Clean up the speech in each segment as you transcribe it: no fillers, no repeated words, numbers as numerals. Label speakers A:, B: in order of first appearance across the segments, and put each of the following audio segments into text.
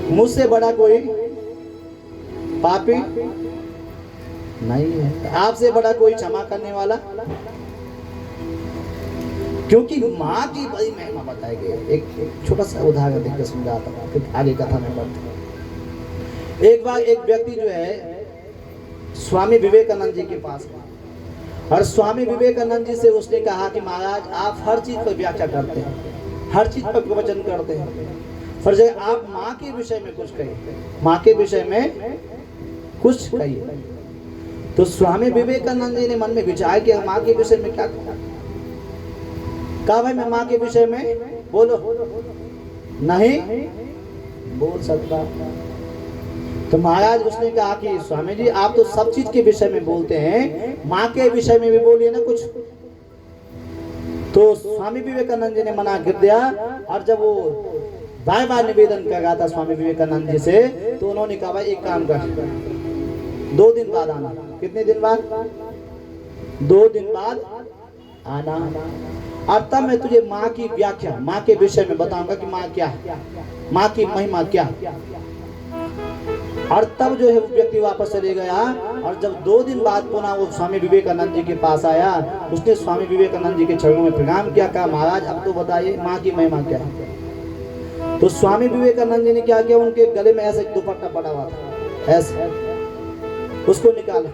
A: मुझसे बड़ा कोई पापी नहीं है, आपसे बड़ा कोई क्षमा करने वाला, क्योंकि माँ की बड़ी महिमा बताई गई। एक छोटा सा उदाहरण देकर समझाता हूँ, फिर आगे कथा में बढ़ते हैं। एक बार एक व्यक्ति जो है स्वामी विवेकानंद जी के पास गया और स्वामी विवेकानंद जी से उसने कहा कि महाराज आप हर चीज पर व्याख्या करते हैं, हर चीज पर प्रवचन करते हैं, पर जब आप माँ के विषय में कुछ कहिए, माँ के विषय में कुछ कहिए। तो स्वामी विवेकानंद जी ने मन में विचार किया माँ के विषय में क्या कहूं? कहा भाई मैं माँ के विषय में बोलो, नहीं बोल सकता। तो महाराज उसने कहा कि स्वामी जी आप तो सब चीज के विषय में बोलते हैं, माँ के विषय में भी बोलिए ना कुछ। तो स्वामी विवेकानंद जी ने मना कर दिया और जब वो बार बार निवेदन कर रहा था स्वामी विवेकानंद जी से, तो उन्होंने कहा भाई एक काम कर, 2 दिन बाद आना। कितने दिन बाद? 2 दिन बाद आना, और तब मैं तुझे माँ की व्याख्या, माँ के विषय में बताऊंगा कि माँ क्या है, माँ की महिमा क्या। और तब जो है वो व्यक्ति वापस चले गया। और जब 2 दिन बाद पुनः वो स्वामी विवेकानंद जी के पास आया, उसने स्वामी विवेकानंद जी के चरणों में प्रणाम किया, कहा महाराज अब तो बताइए माँ की महिमा क्या है। तो स्वामी विवेकानंद जी ने क्या किया, उनके गले में ऐसे दुपट्टा पड़ा हुआ था, ऐसे उसको निकाला।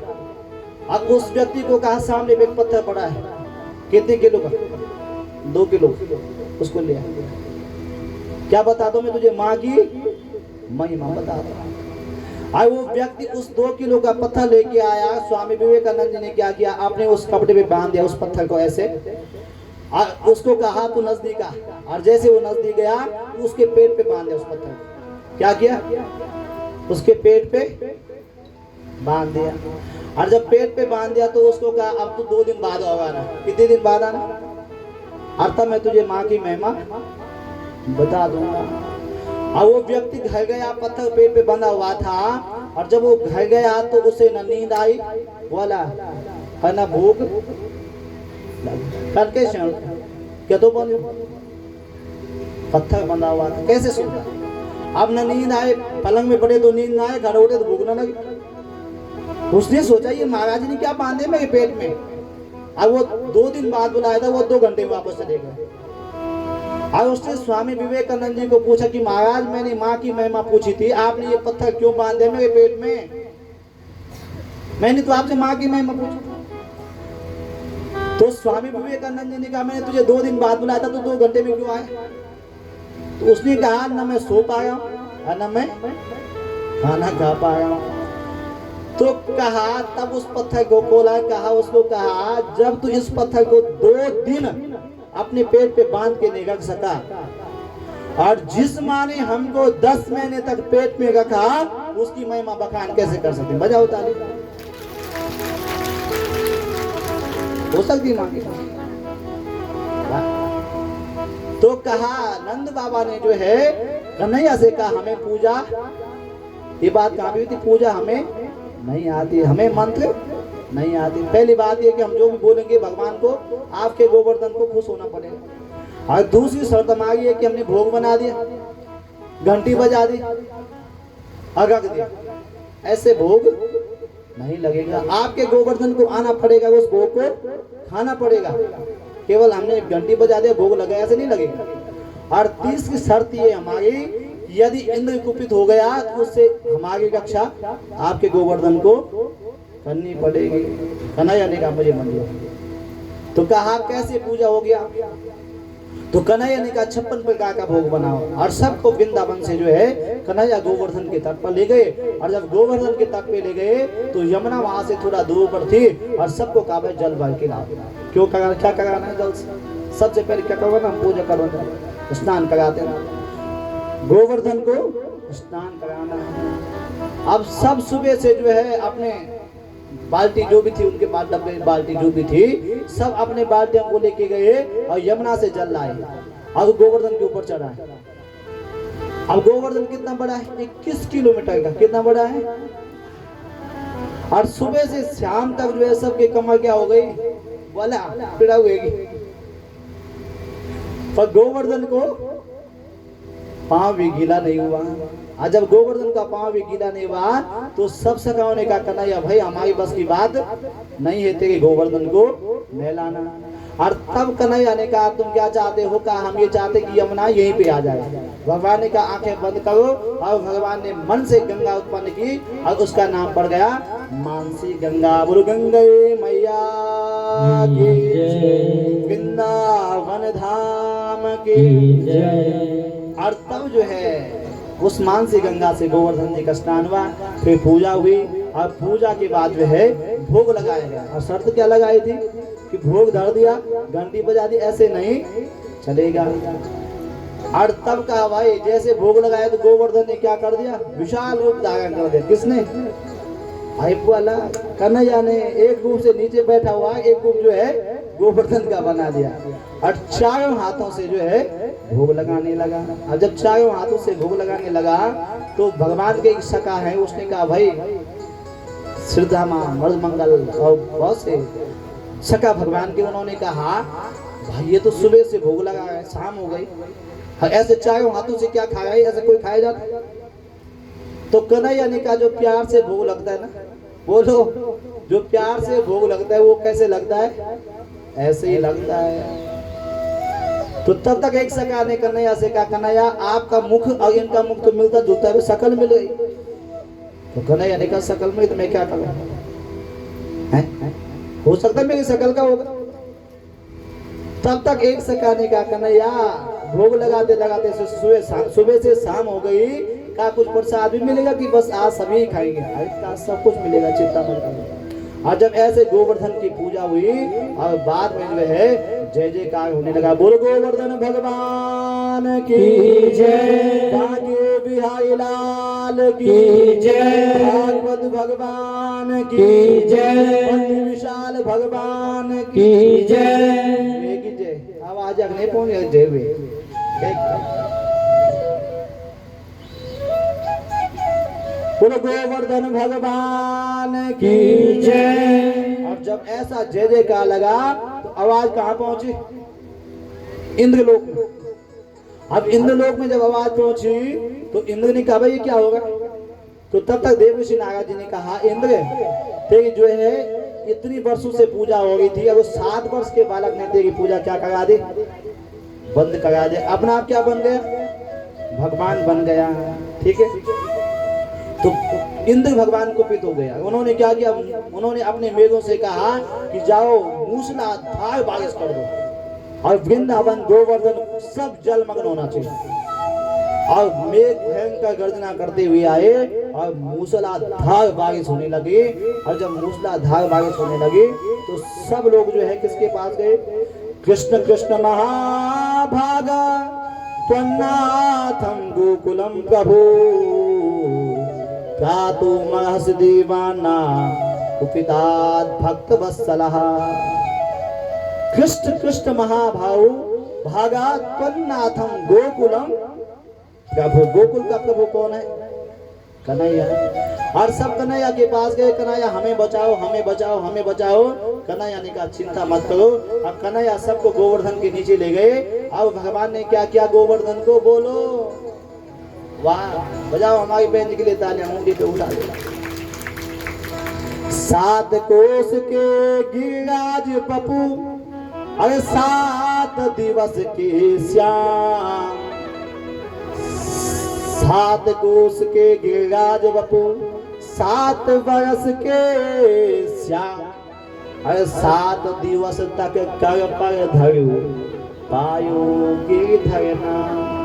A: अब उस व्यक्ति को कहा सामने एक पत्थर पड़ा है, कितने किलो का? 2 किलो। उसको लिया, क्या बता दो मैं तुझे माँ की महिमा बता दो। और वो व्यक्ति उस 2 किलो का पत्थर लेके आया। स्वामी विवेकानंद जी ने क्या किया, आपने उस कपड़े पे बांध दिया उस पत्थर को ऐसे, और उसको कहा तू नजदीक आ। और जैसे वो नजदीक गया उसके पेट पे बांध दिया उस पत्थर को। क्या किया? उसके पेट पे बांध दिया। और जब पेट पे बांध दिया तो उसको कहा अब तू 2 दिन बाद आना। कितने दिन बाद आना? और तब मैं तुझे माँ की महिमा बता दूंगा। और वो व्यक्ति घर गया, पत्थर पेट पे बंधा हुआ था। और जब वो घर गया तो उसे न नींद आई बोला और न भूख करके क्या तो बोलो, पत्थर बंधा हुआ था, कैसे सोता? अब न नींद आए, पलंग में पड़े तो नींद ना आए, घर उठे तो भूख न लगे। उसने सोचा ये महाराज ने क्या बांधे मेरे पेट में। अब वो 2 दिन बाद बुलाया था, वो 2 घंटे में वापस चले गए। और उसने स्वामी विवेकानंद जी को पूछा कि महाराज मैंने माँ की महिमा पूछी थी, आपने ये पत्थर क्यों बांधे मेरे पेट में? मैंने तो आपसे माँ की महिमा पूछी। तो स्वामी विवेकानंद जी ने कहा मैंने तुझे 2 दिन बाद बुलाया था तो 2 घंटे में क्यों आए? तो उसने कहा न मैं सो पाया और न मैं खाना खा पाया। तो कहा तब उस पत्थर को खोला, कहा उसको कहा जब तू इस पत्थर को 2 दिन अपने पेट पे बांध के नहीं रख सका, और जिस माँ ने हमको 10 महीने तक पेट में रखा उसकी महिमा बखान कैसे कर सकते? बजाओ ताली। हो सकती माँ की। तो कहा नंद बाबा ने जो है कन्हैया से कहा हमें पूजा, ये बात कहाँ भी थी, पूजा हमें नहीं आती, हमें मंत्र नहीं आती। पहली बात ये कि हम जो भी बोलेंगे भगवान को, आपके गोवर्धन को खुश होना पड़ेगा। और दूसरी शर्त हमारी है कि हमने भोग बना दिया, घंटी बजा दी, अगग दिया, ऐसे भोग नहीं लगेगा। आपके गोवर्धन को आना पड़ेगा, उस भोग को खाना पड़ेगा। केवल हमने घंटी बजा दिया भोग लगा ऐसे नहीं लगेगा। और तीसरी शर्त ये हमारी, यदि इंद्र कुपित हो गया तो उससे हमारी रक्षा आपके गोवर्धन को करनी पड़ेगी। कन्हैया ने कहा मुझे मंजूर। तो कहा कैसे पूजा हो गया? तो कन्हैया ने कहा 56 प्रकार का भोग बनाओ। और सबको वृंदावन से जो है कन्हैया गोवर्धन के तट पर ले गए। और जब गोवर्धन के तट पे ले गए तो यमुना वहां से थोड़ा दूर पर थी। और सबको कहा भाई जल भर के लाओ। क्यों करा, क्या कराना है जल से? सबसे पहले क्या करवाना? पूजा करवाना, स्नान कराते हैं, गोवर्धन को स्नान कराना है। अब सब सुबह से जो है अपने बाल्टी जो भी थी, उनके पास डब्बे बाल्टी जो भी थी, सब अपने बाल्टियों को लेके गए और यमुना से जल लाए और गोवर्धन के ऊपर चढ़ाए। अब गोवर्धन कितना बड़ा है? 21 किलोमीटर का। कितना बड़ा है? और सुबह से शाम तक जो है सबके कमर क्या हो गई? बोला पीड़ा हुएगी। पर गोवर्धन को पाँव भी गीला नहीं हुआ। और जब गोवर्धन का पाँव भी गीला नहीं हुआ तो सब सखाओं ने कहा कन्हैया भाई हमारी बस की बात नहीं है तेरे गोवर्धन को नहलाना। और तब कन्हैया ने कहा तुम क्या चाहते हो? कहा हम ये चाहते कि यमुना यहीं पे आ जाए। भगवान ने कहा आंखें बंद करो, और भगवान ने मन से गंगा उत्पन्न की और उसका नाम पड़ गया मानसी गंगा। बोलो गंगे मैया की जय, वृंदावन धाम की जय। और तब जो है उस मानसी गंगा से गोवर्धन जी का स्नान हुआ, फिर पूजा हुई, और पूजा के बाद जो है भोग लगाया गया। और शर्त क्या लगाई थी कि भोग धर दिया, घंटी बजा दी, ऐसे नहीं चलेगा। और तब कहा भाई जैसे भोग लगाया तो गोवर्धन ने क्या कर दिया? विशाल रूप धारण कर दिया। किसने? भाई वाला कन्हैया ने एक रूप से नीचे बैठा हुआ, एक रूप जो है गोवर्धन का बना दिया, और चारों हाथों से जो है भोग लगाने लगा। और जब चारों हाथों से भोग लगाने लगा तो भगवान के एक सखा है, उसने कहा भाई श्रीधामा मर्द मंगल और बहुत से सखा भगवान के, उन्होंने कहा भाई ये तो सुबह से भोग लगा है, शाम हो गई, ऐसे चारों हाथों से क्या खाया? ऐसे कोई खाया जाता? तो कन्हैया ने कहा जो प्यार से भोग लगता है ना, बोलो जो प्यार से भोग लगता है वो कैसे लगता है? ऐसे ही लगता है। तो तब तक एक सखा ने कन्हैया से कहा कन्हैया आपका मुख और इनका मुख तो मिलता जुलता है, शकल मिल गई। तो कन्हैया ने कहा शकल में तो मैं क्या करूं? हो सकता है मेरी शकल का होगा। तब तक एक सखा ने कहा कन्हैया भोग लगाते लगाते सुबह से शाम हो गई, का कुछ प्रसाद भी मिलेगा कि बस आज सभी खाएंगे? सब कुछ मिलेगा, चिंता मत करो। और जब ऐसे गोवर्धन की पूजा हुई और बाद में जो है जय जयकार होने लगा। बोल गोवर्धन भगवान की जय, बांके बिहारी लाल की जय, भागवत भगवान की जय, विशाल भगवान की जय। आवाज अगने पहुंचे जय हुए। बोलो गोवर्धन भगवान की जय। और जब ऐसा जय जयकार लगा तो आवाज कहाँ पहुंची? इंद्रलोक में। अब इंद्रलोक में जब आवाज पहुंची तो इंद्र ने कहा भाई ये क्या होगा? तो तब तक देवर्षि नारद जी ने कहा इंद्र तेरी जो है इतनी वर्षों से पूजा हो रही थी, अब 7 वर्ष के बालक ने तेरी पूजा क्या करा दी? बंद करा दे। अपना आप क्या बन गया? भगवान बन गया। ठीक है, तो इंद्र भगवान कुपित हो गया। उन्होंने क्या किया? उन्होंने अपने मेघों से कहा कि जाओ मूसलाधार बारिश कर दो और वृंदावन गोवर्धन सब जलमग्न होना चाहिए। और मेघ भयंकर गर्जना करते हुए आए और मूसलाधार बारिश होने लगी। और जब मूसलाधार बारिश होने लगी तो सब लोग जो है किसके पास गए? कृष्ण कृष्ण महाभागा त्वन्नाथं गोकुलम प्रभु तु महस दीवाना कुपितात् भक्त वत्सलः। कृष्ण कृष्ण महाभाव भागा त्वन्नाथं गोकुलम प्रभु। गोकुल का प्रभु कौन है? कन्हैया। और सब कन्हैया के पास गए, कन्हैया हमें बचाओ हमें बचाओ हमें बचाओ। कन्हैया ने कहा चिंता मत करो। अब कन्हैया सबको गोवर्धन के नीचे ले गए। अब भगवान ने क्या किया? गोवर्धन को बोलो वाह बजाओ, हमारी बहन के लिए तालियां मुंडी पे उठा दे। 7 कोस के गिरिराज पप्पू, अरे 7 दिवस के श्याम। 7 कोस के गिरिराज बपू, 7 वर्ष के श्याम। अरे 7 दिवस तक कर पर धरू पायो गिरधर नाम।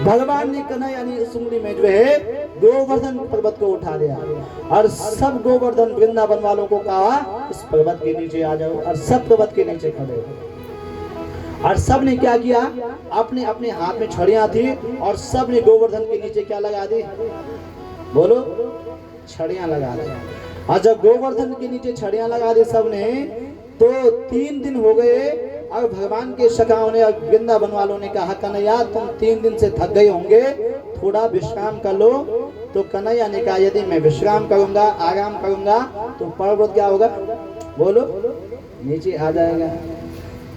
A: भगवान ने कन्हैया यानी सुंगली में जो है गोवर्धन पर्वत को उठा लिया और सब गोवर्धन वृंदावन वालों को कहा इस पर्वत के नीचे आ जाओ। और सब पर्वत के नीचे खड़े और सब ने क्या किया? अपने अपने हाथ में छड़ियां थी और सब ने गोवर्धन के नीचे क्या लगा दी? बोलो, छड़ियां लगा दी। और जब गोवर्धन के नीचे छड़ियां लगा दी सबने, तो 3 दिन हो गए और भगवान के सखाओं ने और वृंदावन वालों ने कहा कन्हैया तुम 3 दिन से थक गए होंगे, थोड़ा विश्राम कर लो। तो कन्हैया ने कहा यदि मैं विश्राम करूंगा, आराम करूंगा तो पर्वत क्या होगा? बोलो, नीचे आ जाएगा।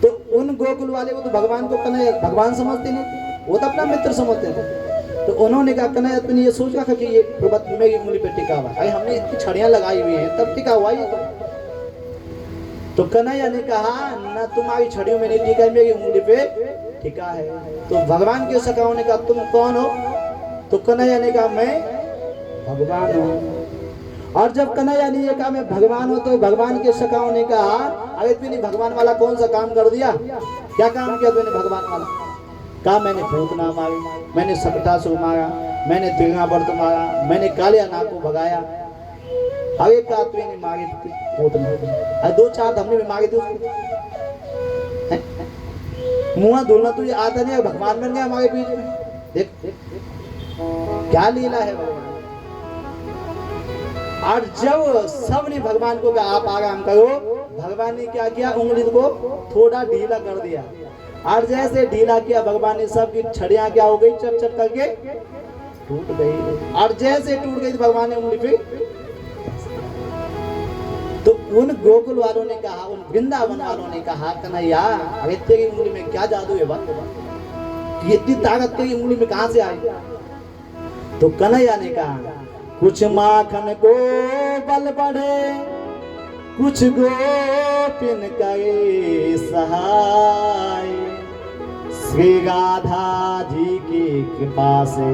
A: तो उन गोकुल वाले को तो भगवान को कन्हैया भगवान समझते नहीं, वो तो अपना मित्र समझते थे। तो उन्होंने कहा कन्हैया तूने ये सोच रखा कि ये पर्वत मेरी उंगली पे टिका हुआ है, हमने इतनी छड़ियां लगाई हुई हैं तब टिका हुआ ये तो कन्हैया ने कहा न तुम्हारी छड़ियों में नहीं टिका है, मेरी उंगली पे टिका है। तो भगवान के सखाओं ने कहा तुम कौन हो? तो कन्हैया ने कहा मैं भगवान हूँ। और जब कन्हैया ने कहा मैं भगवान हूँ तो भगवान के सखाओं ने कहा अरे तूने भगवान वाला कौन सा काम कर दिया? क्या काम किया तूने भगवान वाला? कहा मैंने पूतना मारी, मैंने सकटासुर मारा, मैंने तिरंगावर्त मारा, मैंने कालिया नाग को भगाया। अरे कहा तूने मारी पूतना, अरे 2-4 हमने भी मारी थी उसको। मुँह धुलना तुझे आता नहीं, भगवान बन गया हमारे बीच में। देख क्या लीला है भगवान। और जब सबने भगवान को कहा आप आराम करो, भगवान ने क्या किया? उंगली को थोड़ा ढीला कर दिया। और जैसे ढीला किया भगवान ने सबकी छड़ियां क्या हो गई? चट चट करके टूट गई। और जैसे टूट गई भगवान ने उंगली पे, तो उन गोकुल वालों ने कहा, उन वृंदावन वालों ने कहा कन्हैया अरे तेरी उंगली में क्या जादू है बात? ये इतनी ताकत तेरी उंगली में कहां से आई? तो कन्हैया ने कहा कुछ माखन को बल बढ़े, कुछ गोपिन करे सहाय, श्री राधा जी की कृपा से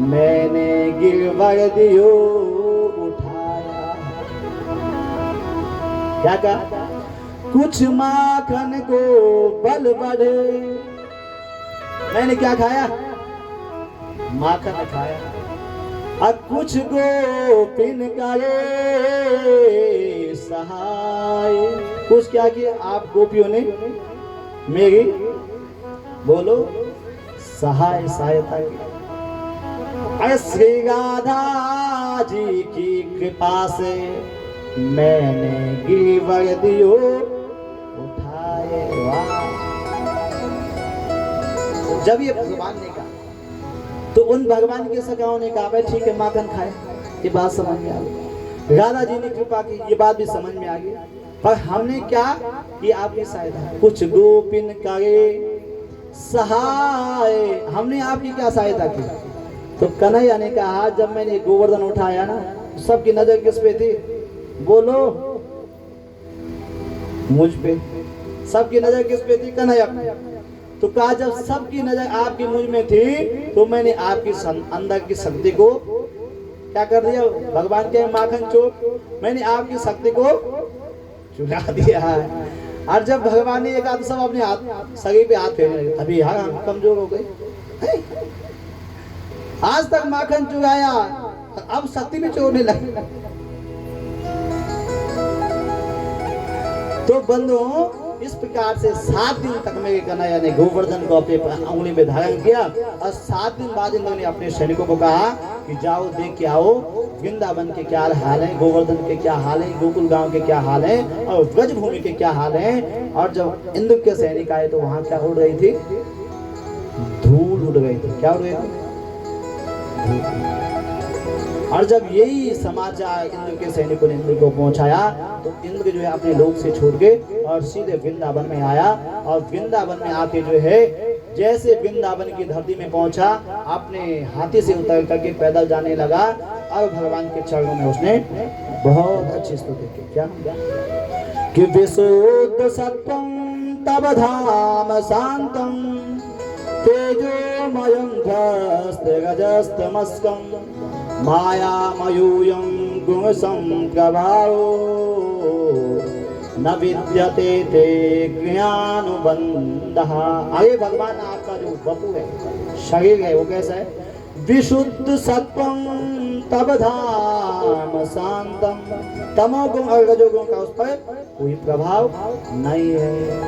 A: मैंने गिरवर दियो उठाया। क्या कहा? कुछ माखन को बल बढ़े, मैंने क्या खाया? माखन खाया। अब कुछ गोपिन करे सहाय, कुछ क्या किया? आप गोपियों ने मेरी बोलो सहाय सहायता की। श्री राधा जी की कृपा से मैंने गिरवर दियो उठाए। वाह! जब ये भगवान ने कहा तो उन भगवान के सखाओं ने कहा भाई ठीक है माखन खाए, ये बात समझ में आ गई। राधा जी ने कृपा की, ये बात भी समझ में आ गई। पर हमने क्या कि आपकी सहायता, कुछ गोपिन करे सहाय, हमने आपकी क्या सहायता की? तो कन्हैया ने कहा जब मैंने गोवर्धन उठाया ना, सबकी नजर किस पे थी? बोलो मुझ पे। सबकी नजर किस पे थी? कन्हैया। तो कहा जब सबकी नजर आपकी मुझ में थी तो मैंने आपकी अंदर की शक्ति को क्या कर दिया? भगवान के माखन चोट, मैंने आपकी शक्ति को चुरा दिया है। और जब भगवान ने एक सब अपने हाथ शरीर पे हाथ फेरने लगे, तभी यार हम कमजोर हो गए। आज तक माखन चुराया, अब शक्ति भी चोरने लगी। तो बंधुओं इस प्रकार से 7 दिन तक मेरे कन्हैया ने गोवर्धन को अपने उंगली में धारण किया। और 7 दिन बाद इन्होंने अपने सैनिकों को कहा कि जाओ देख के आओ वृंदावन के क्या हाल है, गोवर्धन के क्या हाल है, गोकुल गांव के क्या हाल है और ब्रज भूमि के क्या हाल है। और जब इंद्र के सैनिक आए तो वहां क्या उड़ रही थी? धूल उड़ रही थी। क्या उड़ रही थी? और जब यही समाचार इंद्र के सैनिकों ने इंद्र को पहुंचाया तो इंद्र जो है अपने लोक से छोड़ के और सीधे वृंदावन में आया। और वृंदावन में आके जो है जैसे वृंदावन की धरती में पहुंचा, अपने हाथी से उतर करके पैदल जाने लगा और भगवान के चरणों में उसने बहुत अच्छी स्तुति की। क्या कि विशुद्ध सत्वं तब धाम शांतम तेजोमयं ध्वस्तगजस्तमस्कं मायामयूयं गुणसंप्रभावो न विद्यते ते ज्ञानबन्धः। अरे भगवान आपका जो वपु है, शरीर है, वो कैसा है? विशुद्ध सत्वं तब धाम शांतम, तमोगुण और रजोगुण का उस पर कोई प्रभाव नहीं है।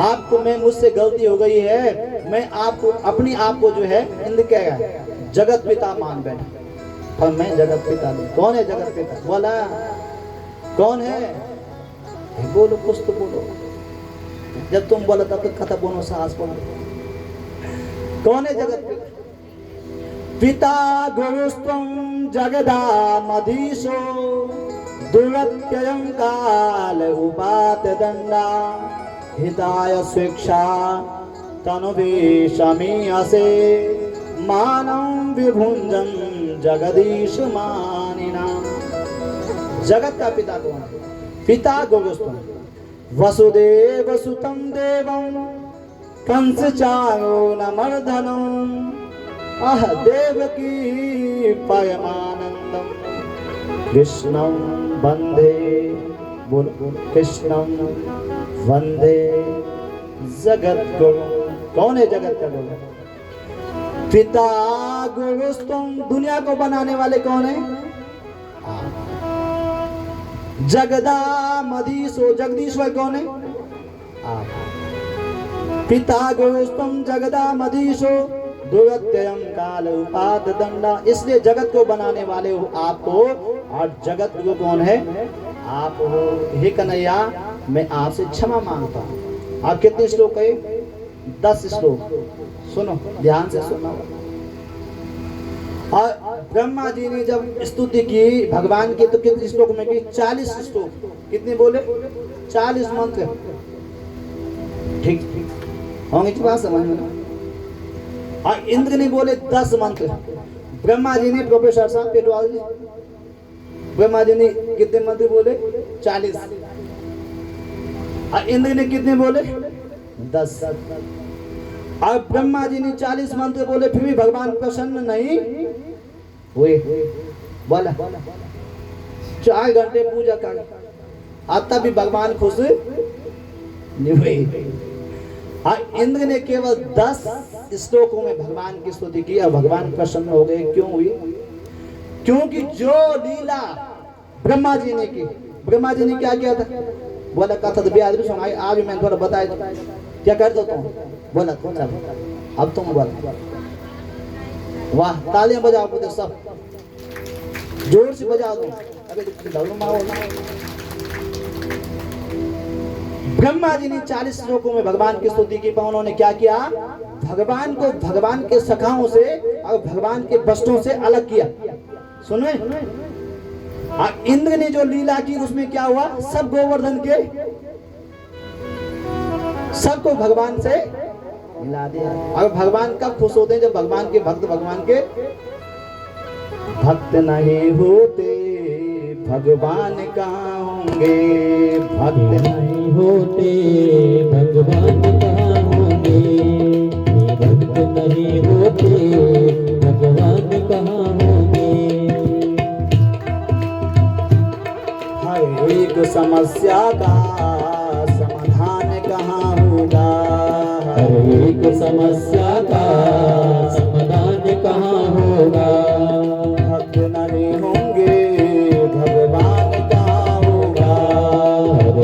A: आपको मैं मुझसे गलती हो गई है, मैं आपको अपनी आप को जो है इंद्र कह रहा है जगत पिता मान बैठा, पर मैं जगत पिता नहीं। कौन है जगत पिता? बोला कौन है? बोलो कुछ तो बोलो। जब तुम बोला तब तक कथा बोलो, साहस बोलो। कौन है जगत पिता? पिता गुरुस्त्वं जगदामधीशो दुर्गत्ययं काल उपात दंडा हिताय स्वेच्छा तनुभिषमीयसे मानं विभुंजन जगदीश मानिना। जगत का पिता कौन है? पिता गोगुस्तम वसुदेव सुतं देवं कंस चायो न मर्दनम अह देवकी परमानंदम कृष्णं वंदे बोल कृष्णं वंदे जगत गुरु। कौन है जगत का गुरु? पिता गुरुस्तुम। दुनिया को बनाने वाले कौन है? जगदामधीशो। जगदीश्वर कौन है? पिता गुरुस्तुम जगदामधीशो दुरत्ययं काल उपाद दंडा। इसलिए जगत को बनाने वाले हो आप हो और जगत को कौन है? आप हो। हे कन्हैया मैं आपसे क्षमा मांगता हूँ। आप कितने श्लोक है? 10 श्लोक। सुनो ध्यान से सुनो। और ब्रह्मा जी ने जब स्तुति की भगवान की तो कितने श्लोक में की? 40 श्लोक। कितने बोले? 40 मंत्र। ठीक होंगे की बात समझ में? और इंद्र ने बोले 10 मंत्र। ब्रह्मा जी ने प्रोफेसर साहब पेटवाल जी ब्रह्मा जी ने कितने मंत्र बोले? 40। और इंद्र ने कितने बोले? 10। और ब्रह्मा जी ने 40 मंत्र बोले फिर भी भगवान प्रसन्न नहीं हुए। बोला 4 घंटे पूजा कर अब तक भी भगवान खुश नहीं हुए। और इंद्र ने केवल 10 श्लोकों में भगवान की स्तुति की और भगवान प्रसन्न हो गए। क्यों हुई? क्योंकि जो लीला ब्रह्मा जी ने की। ब्रह्मा जी ने क्या किया था? बोला कथा तो ब्याज भी सुनाई। आज मैंने थोड़ा बताया क्या कर देता हूँ। बोला चलो अब तुम बोला। वाह तालियां बजाओ पुत्र सब जोर से बजा दो। ब्रह्मा जी ने 40 श्लोकों में भगवान की स्तुति की। उन्होंने क्या किया? भगवान को भगवान के सखाओं से और भगवान के वस्त्रों से अलग किया। सुने? और इंद्र ने जो लीला की उसमें क्या हुआ? सब गोवर्धन के सबको भगवान से मिला दिया। और भगवान कब खुश होते हैं? जब भगवान के भक्त भगवान के भक्त नहीं होते भगवान कहाँ होंगे? भक्त नहीं होते भगवान कहाँ होंगे? भक्त नहीं होते भगवान कहाँ होंगे? हर एक समस्या का समाधान कहाँ होगा? हर एक समस्या का समाधान कहाँ होगा? भक्त नहीं होंगे भगवान कहाँ होगा?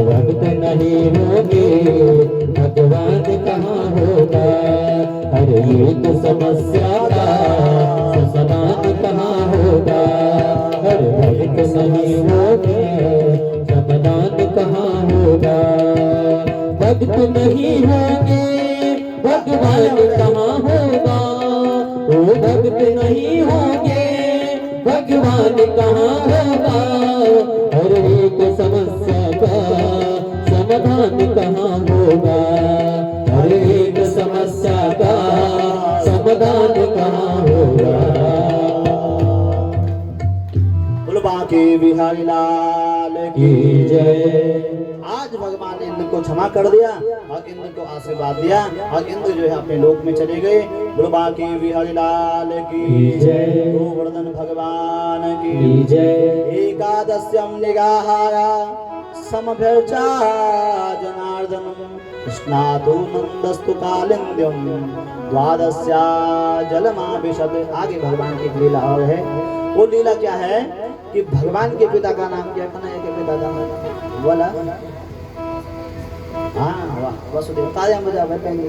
A: भक्त नहीं होंगे भगवान कहाँ होगा? हर एक समस्या का समाधान कहाँ होगा? हर भक्त नहीं होंगे समाधान कहाँ होगा? भक्त नहीं होंगे भगवान कहाँ होगा? ओ भक्त नहीं होंगे भगवान कहाँ होगा? हर एक समस्या का समाधान कहाँ होगा? हर एक समस्या का समाधान कहाँ होगा? बांके बिहारी लाल की जय। आज भगवान ने इंद्र को क्षमा कर दिया और इंद्र को आशीर्वाद दिया और इंद्र जो है अपने लोक में चले गए। बांके बिहारी लाल की जय। गोवर्धन भगवान की जय। एकादश्यम निगाहारा समभ्यर्चा जनार्दनम स्नातु नंदस्तु कालिंद्यम द्वादश्या जलमाभिषद। आगे भगवान की लीला और है। वो लीला क्या है कि भगवान के पिता का नाम क्या? कन्हैया के पिता का नाम बोला। हाँ वाह वसुदेव। तालियां बजा बैठेंगे।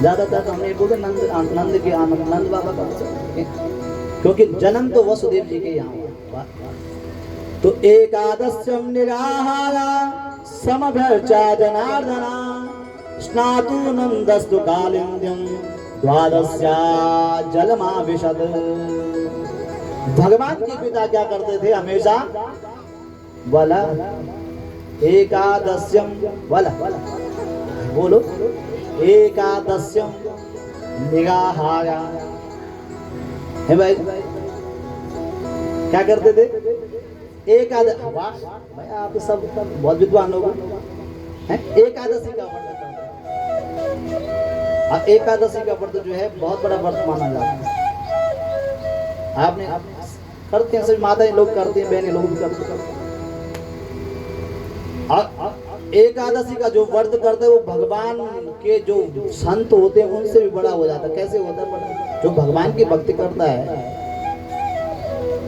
A: ज्यादातर तो हमने बोले नंद के आनंद नंद बाबा का, क्योंकि जन्म तो वसुदेव जी के यहाँ हुआ। तो एकादश्यम निराहारा समभ्यर्चा जनार्दना स्नातु नंदस्तु कालिंद्यम द्वादश्या जलमाभिषद। भगवान के पिता क्या करते थे? हमेशा बोला एकादश्यम बोला बोलो। एकादश्यम निगाहारा है भाई, क्या करते थे? एकादश, वाह भाई आप तो सब बहुत विद्वान लोग हैं। एकादशी का व्रत करते हैं, और एकादशी का व्रत जो है बहुत बड़ा व्रत माना जाता है। आपने करते हैं, सभी माताएं लोग करते हैं, बहनें लोग भी करते हैं। एकादशी का जो व्रत करते हैं वो भगवान के जो संत होते हैं उनसे भी बड़ा हो जाता है। कैसे होता है? जो भगवान की भक्ति करता है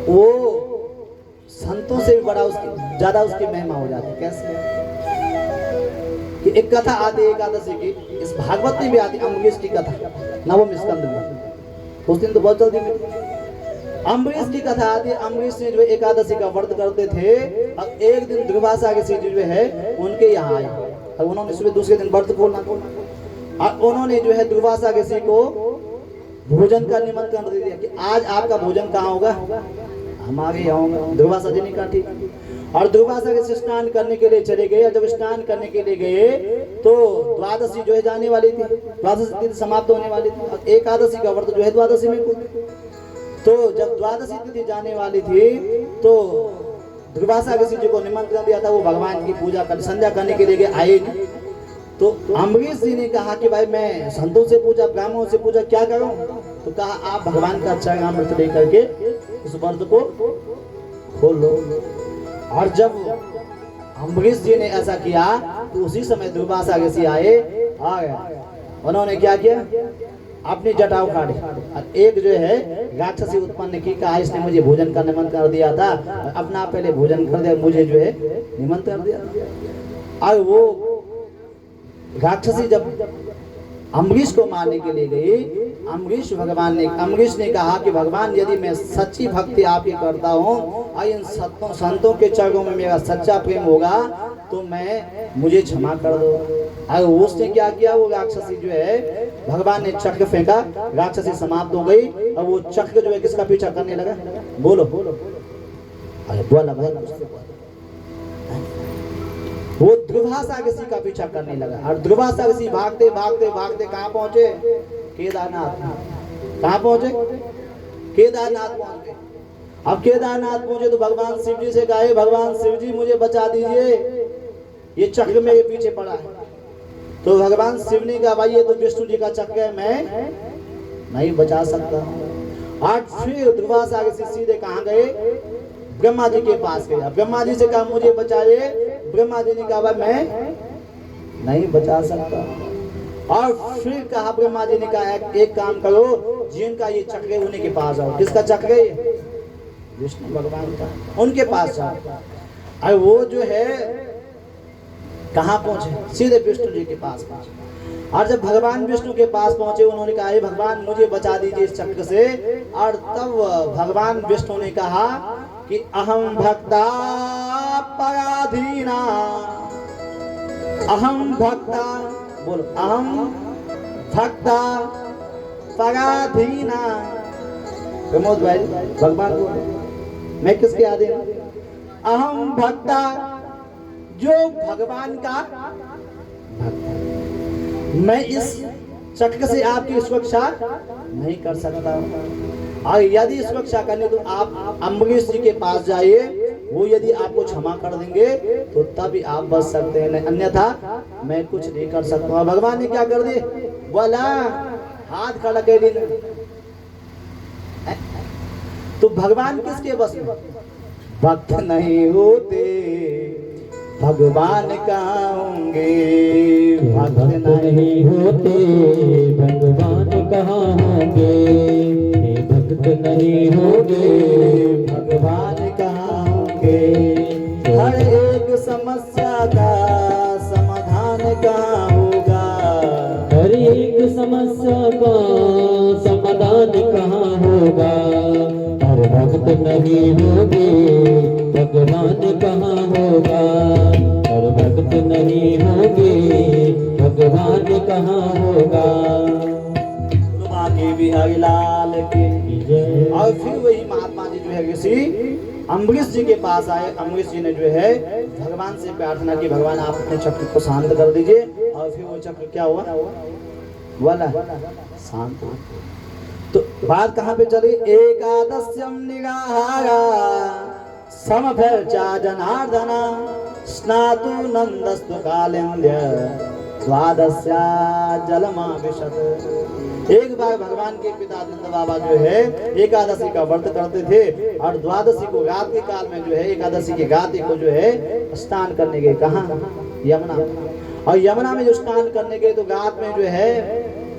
A: वो संतों से भी बड़ा, उसकी ज्यादा उसकी महिमा हो जाती है। कैसे? कि एक कथा आती है एकादशी की, इस भागवत में भी आती है, अम्बरीश की कथा, नवम स्कंद में। उस दिन तो बहुत जल्दी मिली। अम्बरीश की कथा आती है। अम्बरीश ने जो एकादशी का व्रत करते थे, अब एक दिन दुर्वासा ऋषि जो है उनके यहाँ आए, अब उन्होंने सुबह दूसरे दिन व्रत खोलना, और उन्होंने जो है दुर्वासा ऋषि को भोजन का निमंत्रण दे दिया कि आज आपका भोजन कहाँ होगा? हमारे यहाँ होगा। दुर्वासा जी ने कहा ठीक। और दुर्वासा ऋषि स्नान करने के लिए चले गए, और जब स्नान करने के लिए गए तो द्वादशी जो है जाने वाली थी, द्वादशी तिथि समाप्त होने वाली थी। एकादशी का व्रत जो है द्वादशी में, तो जब द्वादशी तिथि जाने वाली थी तो दुर्वासा ऋषि जी को निमंत्रण दिया था, वो भगवान की पूजा कर संध्या करने के लिए आए नहीं। तो अम्बरीश जी ने कहा कि भाई मैं संतों से पूजा, ब्राह्मणों से पूजा क्या करूं? तो कहा आप भगवान का अच्छा अमृत लेकर के उस व्रत को खोल लो। और जब अम्बरीश जी ने ऐसा किया तो उसी समय दुर्वासा ऋषि आए, आ गया। उन्होंने क्या किया? अपनी जटा उखाड़ी, और एक जो है राक्षसी उत्पन्न की, कहा इसने मुझे भोजन का निमंत्रण दिया था, अपना पहले भोजन कर दिया, मुझे जो है निमंत्रण दिया। और वो राक्षसी जब अम्बरीश को मारने के लिए गई, अम्बरीश ने कहा कि भगवान यदि मैं सच्ची भक्ति आपकी करता हूँ और इन संतों के चरणों में मेरा सच्चा प्रेम होगा तो मुझे क्षमा कर दो। और उसने क्या किया? वो राक्षसी जो है भगवान ने चक्र फेंका, राक्षसी समाप्त हो गई, और वो चक्र जो है किसका पीछा करने लगा? बोलो। अरे बोला वो दुर्वासा ऋषि का पीछा करने लगा। और दुर्वासा ऋषि भागते भागते भागते कहाँ पहुंचे? केदारनाथ। कहाँ पहुंचे? केदारनाथ पहुंचे। अब केदारनाथ पहुंचे तो भगवान शिव जी से कहा, भगवान शिव जी मुझे बचा दीजिए, ये चक्र मेरे पीछे पड़ा है। तो भगवान शिव ने कहा भाई ये तो विष्णु जी का चक्र है, मैं नहीं बचा सकता। और फिर दुर्वासा ऋषि सीधे कहाँ गए? ब्रह्मा जी के पास गया। ब्रह्मा जी से कहा मुझे बचाइए। ब्रह्मा जी ने कहा भाई मैं नहीं बचा सकता। और फिर कहा ब्रह्मा जी ने कहा एक काम करो, जिनका ये चक्र है उन्हीं के पास आओ। किसका चक्र है? विष्णु भगवान का, उनके पास जाओ। और वो जो है कहाँ पहुंचे? सीधे विष्णु जी के पास पहुंचे। और जब भगवान विष्णु के पास पहुंचे उन्होंने कहा हे भगवान मुझे बचा दीजिए इस चक्र से। और तब भगवान विष्णु ने कहा कि अहम भक्ता पराधीना, अहम भक्ता, बोलो अहम भक्ता पराधीना। प्रमोद भाई भगवान बोले मैं किसके अधीन? अहम भक्ता, जो भगवान का भक्त। मैं इस चक्र से आपकी सुरक्षा नहीं कर सकता, और यदि सुरक्षा करनी तो आप अम्बरीश जी के पास जाइए, वो यदि आपको क्षमा कर देंगे तो तभी आप बच सकते हैं, अन्यथा मैं कुछ नहीं कर सकता हूँ। भगवान ने क्या कर दिए? बोला हाथ खड़ा कर दिए। तो भगवान किसके बस में? भक्त नहीं होते भगवान कहाँ होंगे? भक्त नहीं होते भगवान कहाँ होंगे? भक्त नहीं होंगे भगवान कहाँ होंगे? हर एक समस्या का समाधान कहाँ होगा? हर एक समस्या का समाधान कहाँ होगा? हर भक्त नहीं होंगे भगवान कहाँ होगा? हर भक्त नहीं होंगे भगवान कहाँ होगा? बिहारी लाल के। और फिर वही महात्मा जी जो है ऋषि अम्बरीश जी के पास आए। अम्बरीश जी ने जो है भगवान से प्रार्थना की, भगवान आप अपने चक्र को शांत कर दीजिए और और फिर वो चक्र क्या हुआ वाला शांत हुआ। तो बात कहाँ पे चली? एकादश्यम निराहारा समभर्चा जनार्दन स्नातु नंदस्तु कालिंद्य द्वादश्या जलमाविशत। एक बार भगवान के पिता नंद बाबा जो है एकादशी का व्रत करते थे और द्वादशी को रात के काल में जो है एकादशी के रात को जो है स्नान करने गए। कहाँ? यमुना। और यमुना में जो स्नान करने गए तो रात में जो है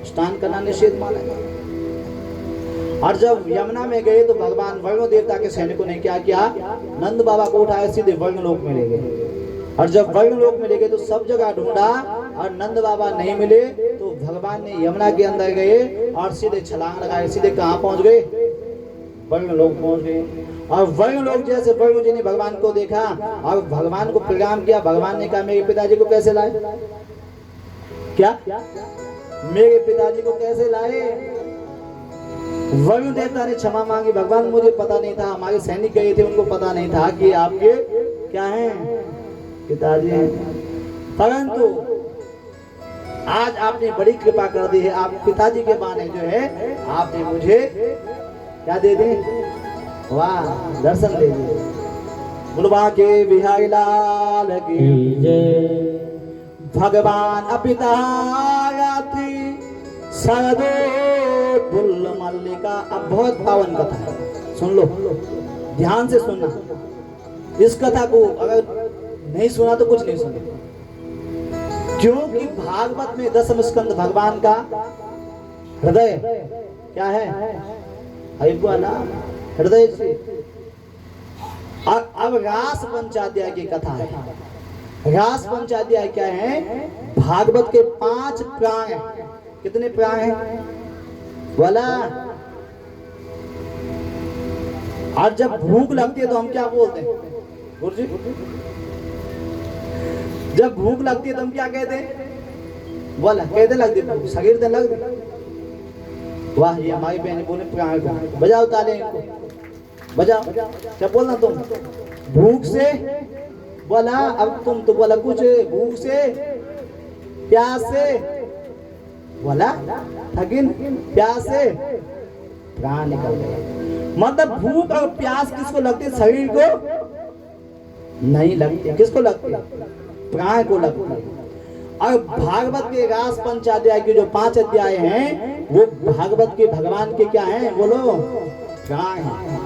A: स्नान करना निषेध माना गया। और जब यमुना में गए तो भगवान वरुण देवता के सैनिकों ने क्या किया? नंद बाबा को उठाया सीधे वरुण लोक में ले गए। और जब वरुण लोक में ले गए तो सब जगह ढूंढा और नंद बाबा नहीं मिले। तो भगवान ने यमुना के अंदर गए और सीधे छलांग लगाए, सीधे कहाँ पहुंच गए? वरुण लोक पहुंच गए। और वरुण लोक जैसे वरुण जी ने भगवान को देखा और भगवान को प्रणाम किया। भगवान ने कहा मेरे पिताजी को कैसे लाए? क्या मेरे पिताजी को कैसे लाए? वरुण देवता ने क्षमा मांगी। भगवान मुझे पता नहीं था, हमारे सैनिक गए थे उनको पता नहीं था कि आपके क्या हैं पिताजी हैं। परंतु आज आपने बड़ी कृपा कर दी है। आप पिताजी के बाने जो है आपने मुझे क्या दे दी? वाह, दर्शन दे दिए। बुलवा के बिहारी लाल की जय। भगवान अपिता सरदो मल्लिका। अब बहुत पावन कथा है, सुन लो, ध्यान से सुनना। इस कथा को अगर नहीं सुना तो कुछ नहीं सुना, क्योंकि भागवत में दशम स्कंद भगवान का हृदय क्या है? हृदय से। अब रास पंचाध्याय की कथा है। रास पंचाध्याय क्या है? भागवत के 5 प्राण हैं। कितने प्राण हैं बोला? और जब भूख लगती है तो हम क्या बोलते हैं गुरु जी? जब भूख लगती है तो हम क्या कहते हैं? बोला कहते लगती भूख, शरीर दे लग। वाह, ये हमारी बहन बोले प्राण को बजाओ ताले, इनको बजाओ। क्या बोलना तुम? भूख से बोला। अब तुम तो बोला कुछ भूख से, प्यास से बोला, थकिन प्यास से प्राण निकल गए। मतलब भूख और प्यास किसको लगती है? शरीर को नहीं लगती। किसको लगती है? प्राण को लगती है। और भागवत के रास पंचाध्याय के जो 5 अध्याय हैं वो भागवत के भगवान के क्या हैं? बोलो, प्राण हैं।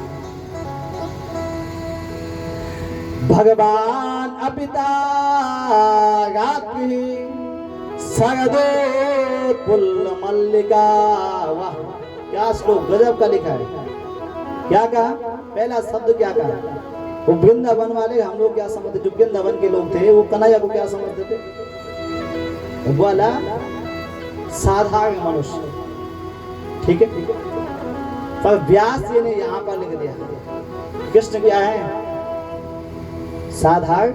A: भगवान अपिता रात्रि सरदो पुल मल्लिका। वाह, क्या श्लोक गजब का लिखा है। क्या कहा? पहला शब्द क्या कहा? वो वृंदावन वाले हम लोग क्या समझते? जो वृंदावन के लोग थे वो कन्हैया को क्या समझते थे? बोला साधारण मनुष्य। ठीक है, पर व्यास जी ने यहाँ पर लिख दिया कृष्ण क्या है? साधारण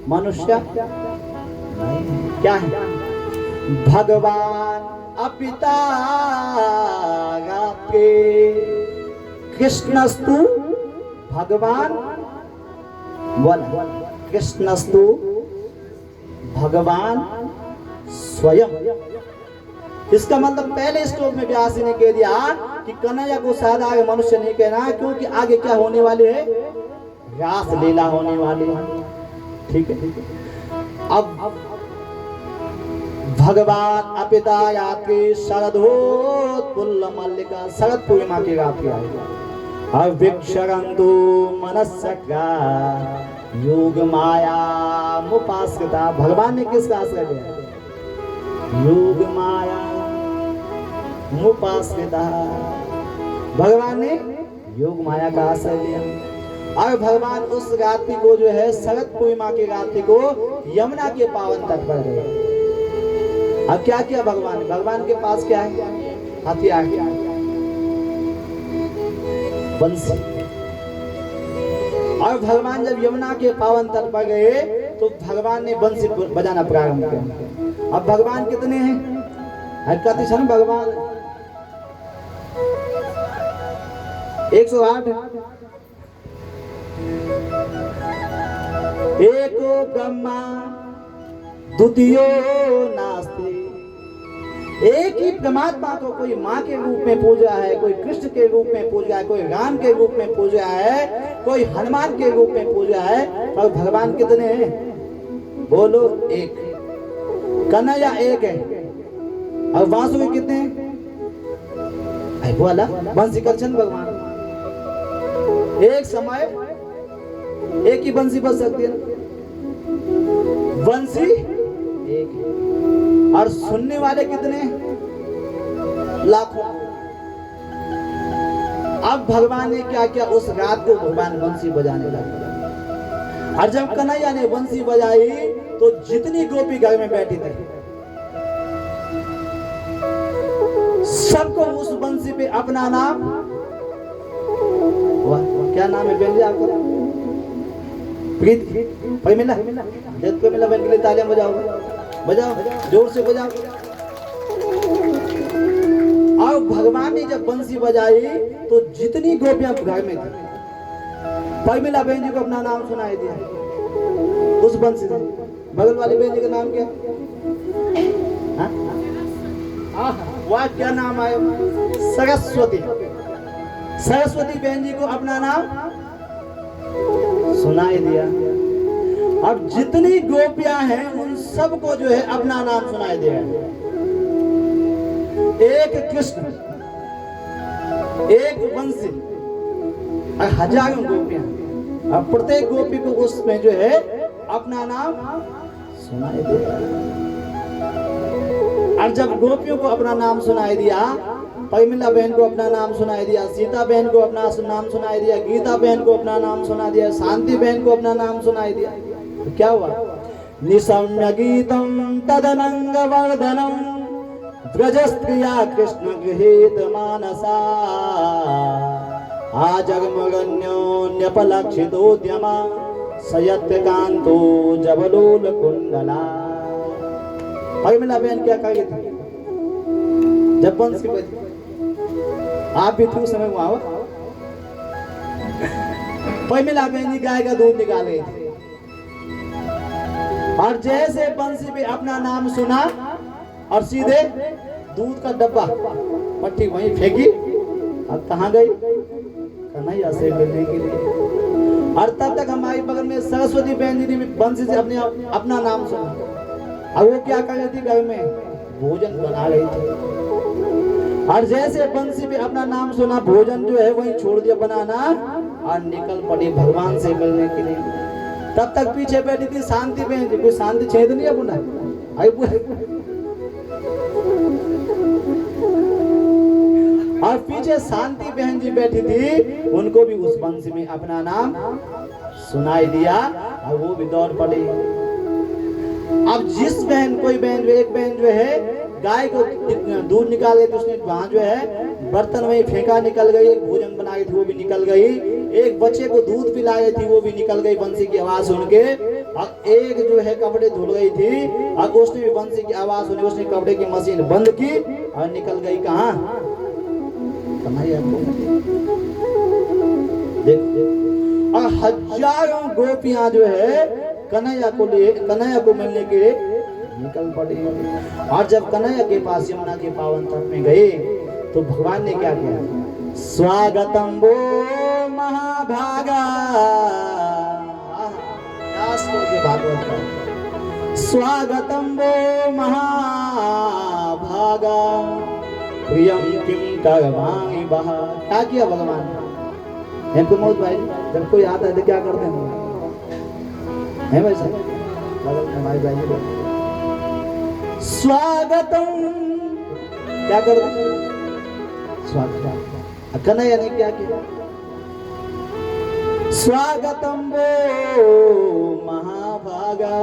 A: मनुष्य नहीं। क्या है? भगवान अपिता के कृष्णस्तु। भगवान बोला कृष्णस्तु भगवान स्वयं। इसका मतलब पहले श्लोक में व्यास जी ने कह दिया कि कन्हैया को साधारण मनुष्य नहीं कहना, क्योंकि आगे क्या होने वाले है? रास लीला होने वाली है। ठीक है, अब भगवान अपिता यात्री शरदोत्पुल्ल मल्लिका। शरद पूर्णिमा की रात की आएगी। अविक्षरन्तु मनस्सका योग माया मुपास्कृता। भगवान ने किसका आश्रय लिया? योग माया मुपास्कृता। भगवान ने योग माया का आश्रय लिया। और भगवान उस रात्रि को जो है शरद पूर्णिमा की रात्रि को यमुना के पावन तट पर गए। अब क्या किया भगवान? भगवान के पास क्या है? हथियार, बंसी। और भगवान जब यमुना के पावन तट पर गए तो भगवान ने बंसी बजाना प्रारंभ किया। अब भगवान कितने हैं? कहते हैं भगवान 108। एको ब्रह्मा द्वितीयो नास्ति। एक ही परमात्मा को कोई माँ के रूप में पूजा है, कोई कृष्ण के रूप में पूजा है, कोई राम के रूप में पूजा है, कोई हनुमान के रूप में पूजा है, पर भगवान कितने हैं? बोलो एक। कन्हैया एक है और वासुदेव कितने हैं? बोला बंसी कृष्ण भगवान। एक समय एक ही बंसी बज सकती है, बंसी एक है। और सुनने वाले कितने? लाखों। अब भगवान ने क्या किया? उस रात को भगवान बंसी बजाने लगे। और जब कन्हैया ने बंसी बजाई तो जितनी गोपी घर में बैठी थी सबको उस बंसी पे अपना नाम, क्या नाम है बहन जी आपका? प्रीति, मिला बहन के लिए तालियां बजाओ, बजाओ जोर से बजाओ। और भगवान ने जब बंसी बजाई तो जितनी गोपियां घर में थी परमिला बहन जी को अपना नाम सुनाई दिया उस बंसी से। बगल वाली बहन जी का नाम क्या? वह क्या नाम आया? सरस्वती। सरस्वती बहन जी को अपना नाम सुनाई दिया। अब जितनी गोपियां हैं उन सबको जो है अपना नाम सुनाई दिया। एक कृष्ण, एक बंसी, हजारों गोपियां, अब प्रत्येक गोपी को उसमें जो है अपना नाम सुनाई दिया। और जब गोपियों को अपना नाम सुनाई दिया, परमिला बहन को अपना नाम सुनाई दिया, सीता बहन को अपना नाम सुनाई दिया, गीता बहन को अपना नाम सुना दिया, शांति बहन को अपना नाम सुनाई दिया, तो क्या हुआ? निशम्य गीतम तदनंग वर्धनम व्रजस्त्रिया कृष्ण गृहीत मानसा आजगमगन्योन्यपलक्षितोद्यमा सयत्य कांतो जबलोल कुंडला। परमिला बहन क्या कर रही थी जब बंसी बजी? आप भी थोड़ा समय वहां हो। परमिला बहन जी गाय का दूध निकाल रही थी और जैसे बंसी पे अपना नाम सुना और सीधे दूध का डब्बा पट्टी वहीं फेंकी। अब कहाँ गई? कन्हैया से मिलने के लिए। और तब तक हमारी बगल में सरस्वती बहन जी ने बंसी से अपना नाम सुना। अब वो क्या कर रही थी? घर में भोजन बना रही थी। और जैसे बंसी पे अपना नाम सुना, भोजन जो है वहीं छोड़ दिया बनाना और निकल पड़ी भगवान से मिलने के लिए। तब तक पीछे बैठी थी शांति बहन जी। कोई शांति छेद नहीं है बुना और पीछे शांति बहन जी बैठी थी, उनको भी उस बंसी में अपना नाम सुनाई दिया और वो भी दौड़ पड़ी। अब जिस बहन, कोई बहन, एक बहन जो है गाय को दूध निकाल गई तो उसने वहां जो है बर्तन वहीं फेंका, निकल गई। एक भोजन बनाई थी वो भी निकल गई। एक बच्चे को दूध पिला रही थी वो भी निकल गई बंसी की आवाज सुन के। और एक जो है कपड़े धुल गई थी और उसने भी बंसी की आवाज सुनी, उसने कपड़े की मशीन बंद की और निकल गई कहाँ? कन्हैया को देख। और हजारों गोपियां जो है कन्हैया को मिलने के लिए निकल पड़ी। और जब कन्हैया के पास यमुना के पावन तट में गए तो भगवान ने क्या किया? स्वागतम वो महाभागा। भागवत का स्वागतम वो महाभागा प्रियम किम करवाणि बहा। क्या किया भगवान? हमको मौत भाई जब कोई आता है तो क्या करते हैं वैसा? बगल में हमारी भाई स्वागतम क्या कर रहे? स्वागत। कन्हैया ने क्या किया? स्वागतम वो महाभागा।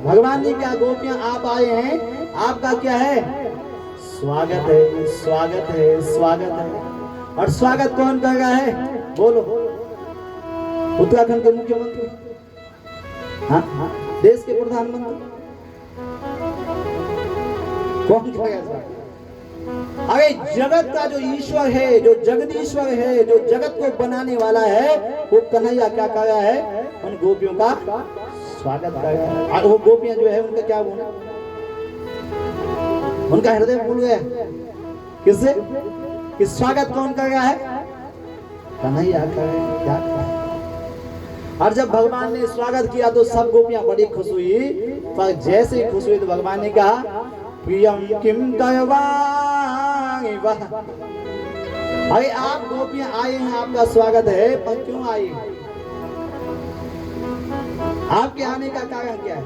A: भगवान ने क्या? गोपियां आप आए हैं, आपका क्या है? स्वागत है, स्वागत है, स्वागत है। और स्वागत कौन कर रहा है? बोलो। उत्तराखंड के मुख्यमंत्री, हाँ, देश के प्रधानमंत्री कौन करेगा? अरे जगत का जो ईश्वर है, जो जगदीश्वर है, जो जगत को बनाने वाला है, वो कन्हैया क्या कर रहा है? उन गोपियों का स्वागत कर रहे हैं। और वो गोपियां जो है उनका क्या हुआ, उनका हृदय फूल गया किससे कि स्वागत कौन कर रहा है, कन्हैया कर रहे हैं। क्या और जब भगवान ने स्वागत किया तो सब गोपियां बड़ी खुश हुई, पर जैसे ही खुश हुई तो भगवान ने कहा प्रियम किम दयवांगी वह। अरे आप गोपियां आई हैं, आपका स्वागत है, पर क्यों आई, आपके आने का कारण क्या है।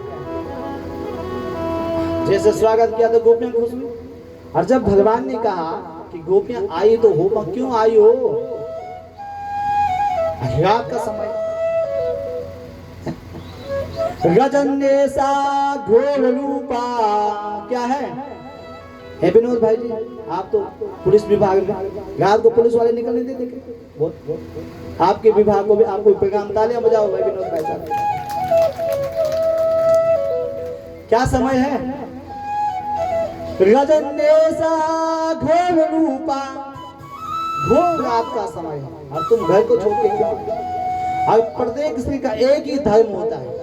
A: जैसे स्वागत किया तो गोपियां खुश हुई, और जब भगवान ने कहा कि गोपियां आई तो हो, पर क्यों आई हो, रात का समय, रजन्येसा घोर रूपा क्या है विनोद भाई जी, आप तो पुलिस विभाग में, रात को पुलिस वाले निकलने देते, आपके विभाग को भी आपको पैगाम तालियां बजाओ भाई विनोद भाई साहब। क्या समय है, रजन्येसा घोर रूपा, घोर रात का समय है, और तुम घर को छोड़ के क्यों। और प्रत्येक स्त्री का एक ही धर्म होता है,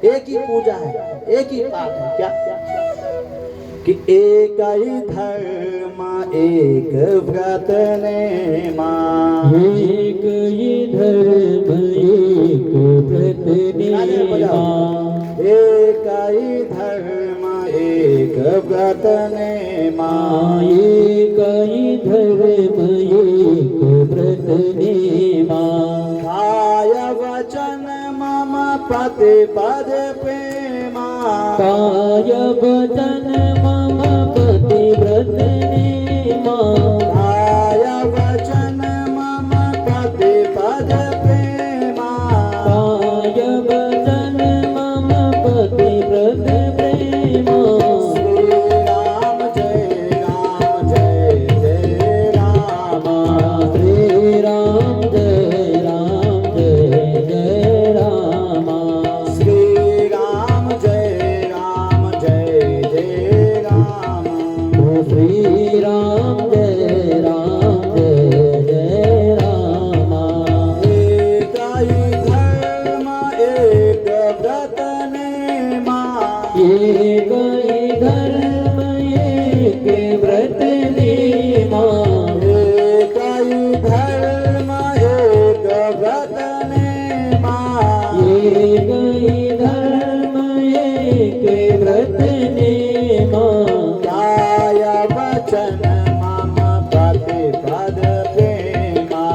A: एक ही पूजा है, एक ही पाठ है, क्या कि एक ही धर्म एक व्रत ने मां,
B: एक ही धर्म एक व्रत ने मां,
A: एक ही धर्म एक व्रत ने मां,
B: एक ही धर्म एक व्रत ने मां,
A: काय वचन मम प्रतिपद प्रेमा,
B: काय वचन मम पतिव्रत ने मां,
A: काय वचन मम प्रतिपद प्रेमा,
B: काय वचन मम पतिव्रत प्रेमा।
A: श्री राम जय राम जय जय राम, श्री राम जय राम जय जय राम,
B: श्री राम जय राम जय जय राम।
A: एक ही धर्म एक व्रत ने मां,
B: एक ही धर्म एक व्रत ने मां,
A: एक ही धर्म एक व्रत ने मां,
B: एक ही धर्म एक व्रत ने मां,
A: काय वचन मम प्रतिपद प्रेमा,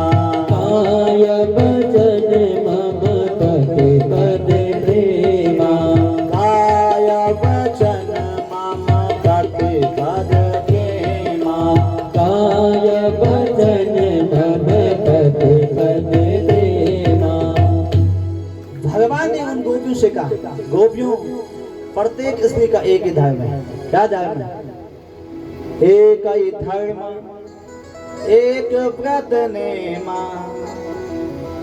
B: काय वचन मम पतिपद प्रेमा,
A: काय वचन मम प्रतिपद प्रेमा,
B: काय वचन मम पतिपद प्रेमा।
A: भगवान ने उन गोपियों से कहा, गोपियों प्रत्येक स्त्री का एक ही धर्म है, क्या धर्म है, एक ही धर्म एक व्रत ने मां,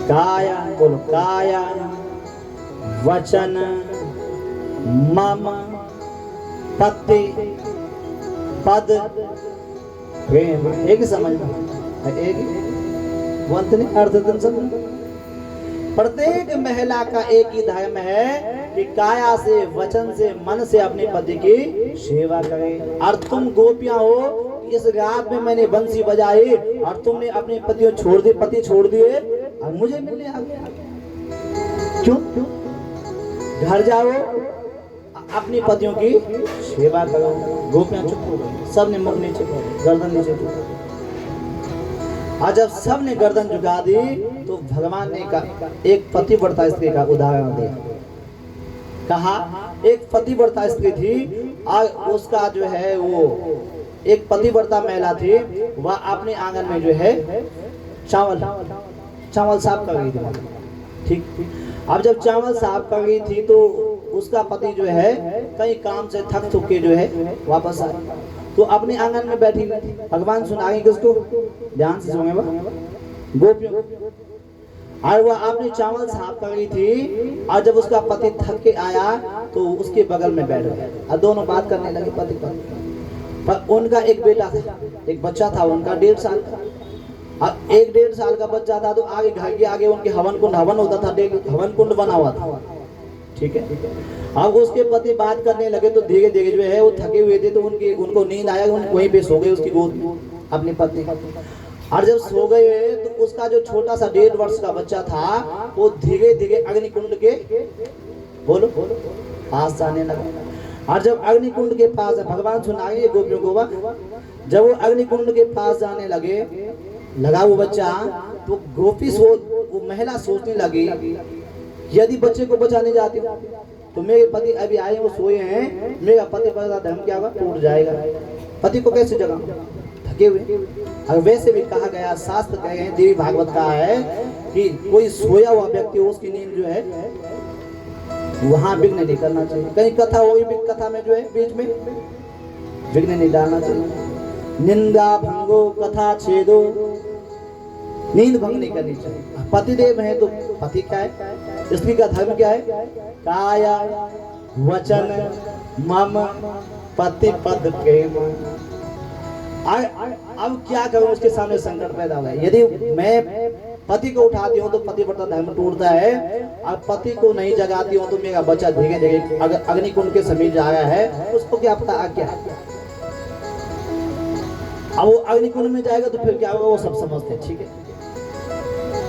A: काया बोलो काया वचन मम पति पद प्रेम, एक ही समझ में, एक ही वंत नहीं अर्थ तन समझ। प्रत्येक महिला का एक ही धर्म है कि काया से वचन से मन से अपने पति की सेवा करे। और तुम गोपियां हो, इस रात में मैंने बंसी बजाई और तुमने अपने पति छोड़ दिए, पति छोड़ दिए और मुझे मिलने आ गए, क्यों? घर जाओ अपनी पतियों की सेवा करो। गोपियां चुप हो गई, सबने मुख नीचे गर्दन नीचे झुका। और जब सबने गर्दन झुका दी तो भगवान ने कहा, एक पतिव्रता स्त्री का उदाहरण दिया, कहा एक पतिव्रता स्त्री थी और उसका जो है वो एक पतिव्रता महिला थी, वह अपने आंगन में जो है चावल साफ कर रही थी, ठीक। अब जब चावल साफ कर रही थी तो उसका पति जो है कहीं काम से थक थुक के जो है वापस आए, तो अपने आंगन में बैठी हुई थी। भगवान सुनाएंगे किसको, ध्यान से सुनेगा, गोपियों। और वह अपने चावल साफ कर रही थी और जब उसका पति थक के आया तो उसके बगल में बैठ गया और दोनों बात करने लगे पति पत्नी। पर उनका एक बेटा था, एक बच्चा था उनका 1.5 साल का, और 1-1.5 साल का बच्चा था तो आगे घर के आगे उनके हवन कुंड होता था, हवन कुंड बना हुआ था। ठीक है। अब उसके पति बात करने लगे तो धीरे धीरे जो है वो थके हुए थे, तो उनको नींद आया, वहीं पे सो गए उसकी गोद में अपनी पत्नी। और जब सो गए तो उसका जो छोटा सा 1.5 वर्ष का बच्चा था वो धीरे धीरे अग्निकुंड के बोलो पास जाने लगा। और जब अग्निकुंड के पास, भगवान सुनाइए गोपियों को, जब वो अग्निकुंड के पास जाने लगा वो बच्चा, तो वो महिला सोचने लगी, यदि बच्चे को बचाने जाती हूँ तो मेरे पति अभी आए, वो सोए हैं, मेरा पति पर धर्म क्या होगा, टूट जाएगा, पति को कैसे जगाऊं, थके हुए। और वैसे भी कहा गया, शास्त्र कहे गए, देवी भागवत कहा है कि कोई सोया हुआ व्यक्ति हो, उसकी नींद जो है वहां विघ्न नहीं करना चाहिए। कहीं कथा हो, कथा में जो है बीच में विघ्न नहीं डालना चाहिए। निंदा भंगो कथा छेदो, नींद भंग नहीं करनी चाहिए। पतिदेव है तो पति क्या है, स्त्री का धर्म क्या है, काया वचन मम पति पद प्रेम। अब क्या करूं, उसके सामने संकट पैदा हुआ है। यदि मैं पति को उठाती हूँ तो पतिव्रता धर्म टूटता है, और पति को नहीं जगाती हूँ तो मेरा बच्चा धीरे धीरे अगर अग्निकुंड के समीप जा रहा है, उसको क्या पता क्या। अब वो अग्निकुंड में जाएगा तो फिर क्या होगा, वो सब समझते हैं, ठीक है।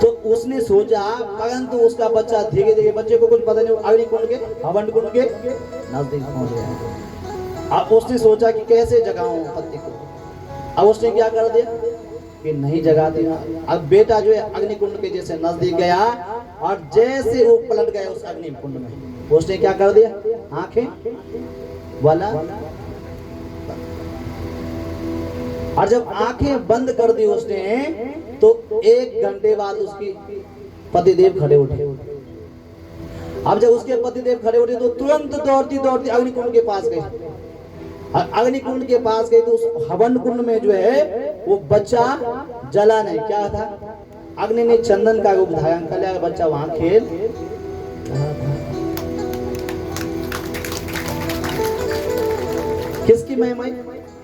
A: तो उसने सोचा, परंतु उसका बच्चा धीरे धीरे, बच्चे को कुछ पता नहीं, अग्निकुंड के हवन कुंड के नजदीक पहुंच गया। अब उसने सोचा कि कैसे जगाऊं पति को। अब उसने क्या कर दिया कि नहीं जगा दिया। अब बेटा जो है अग्निकुंड के जैसे नजदीक गया, और जैसे वो पलट गया उस अग्निकुंड में, उसने क्या कर दिया, आंखें वाला, और जब आंखें बंद कर दी उसने, तो 1 घंटे बाद उसकी पतिदेव खड़े उठे। अब जब उसके पतिदेव खड़े उठे तो तुरंत दौड़ती दौड़ती अग्निकुंड के पास गई। अग्निकुंड के पास गई तो उस हवन कुंड में जो है वो बच्चा जला नहीं, क्या था, अग्नि ने चंदन का रूप धारण कर लिया, बच्चा वहां खेल रहा था। किसकी महिमा,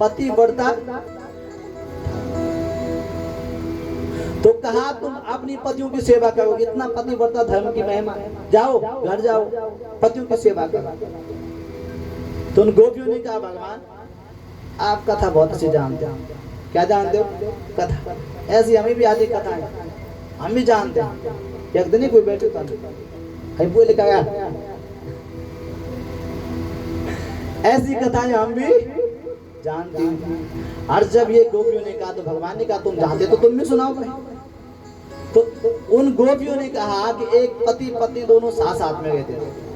A: पतिव्रता। तो कहा तुम अपनी पतियों की सेवा करो, इतना पतिव्रता धर्म की महिमा, जाओ घर जाओ पतियों की सेवा करो। तो उन गोपियों ने कहा, भगवान आप कथा बहुत अच्छी जानते हो, क्या जानते हो, कथा ऐसी हमें भी आती कथा है, हम भी जानते हैं। एक दिन ही कोई बैठे था बोले कहा ऐसी कथाएं हम भी जानते हैं। और जब ये गोपियों ने कहा तो भगवान ने कहा तुम जानते तो तुम भी सुनाओ भाई। तो उन गोपियों ने कहा कि एक पति पत्नी दोनों साथ साथ में रहते थे।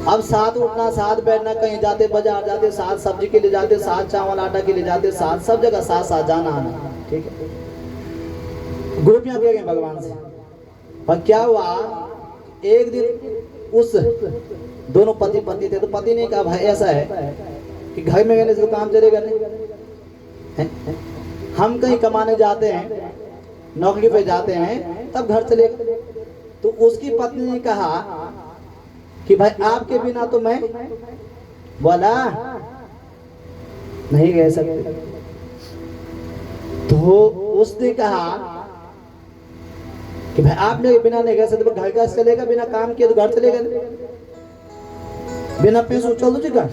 A: अब साथ उठना, साथ बैठना, कहीं जाते बाजार जाते साथ, सब्जी के लिए जाते साथ, चावल आटा के लिए जाते साथ, सब जगह साथ साथ जाना आना, ठीक है। गोपियां कह गए भगवान से। और क्या हुआ, एक दिन उस दोनों पति पत्नी थे, तो पति ने कहा भाई ऐसा है कि घर में रहने से काम चलेगा नहीं, हम कहीं कमाने जाते हैं, नौकरी पे जाते हैं, तब घर चलेगा। तो उसकी पत्नी ने कहा कि भाई आपके बिना तो मैं बोला नहीं रह सकते। तो उसने कहा कि भाई आप मेरे बिना नहीं रह सकते, तो घर का चलेगा, बिना काम किए तो घर चलेगा नहीं, बिना पैसों चलो जी घर,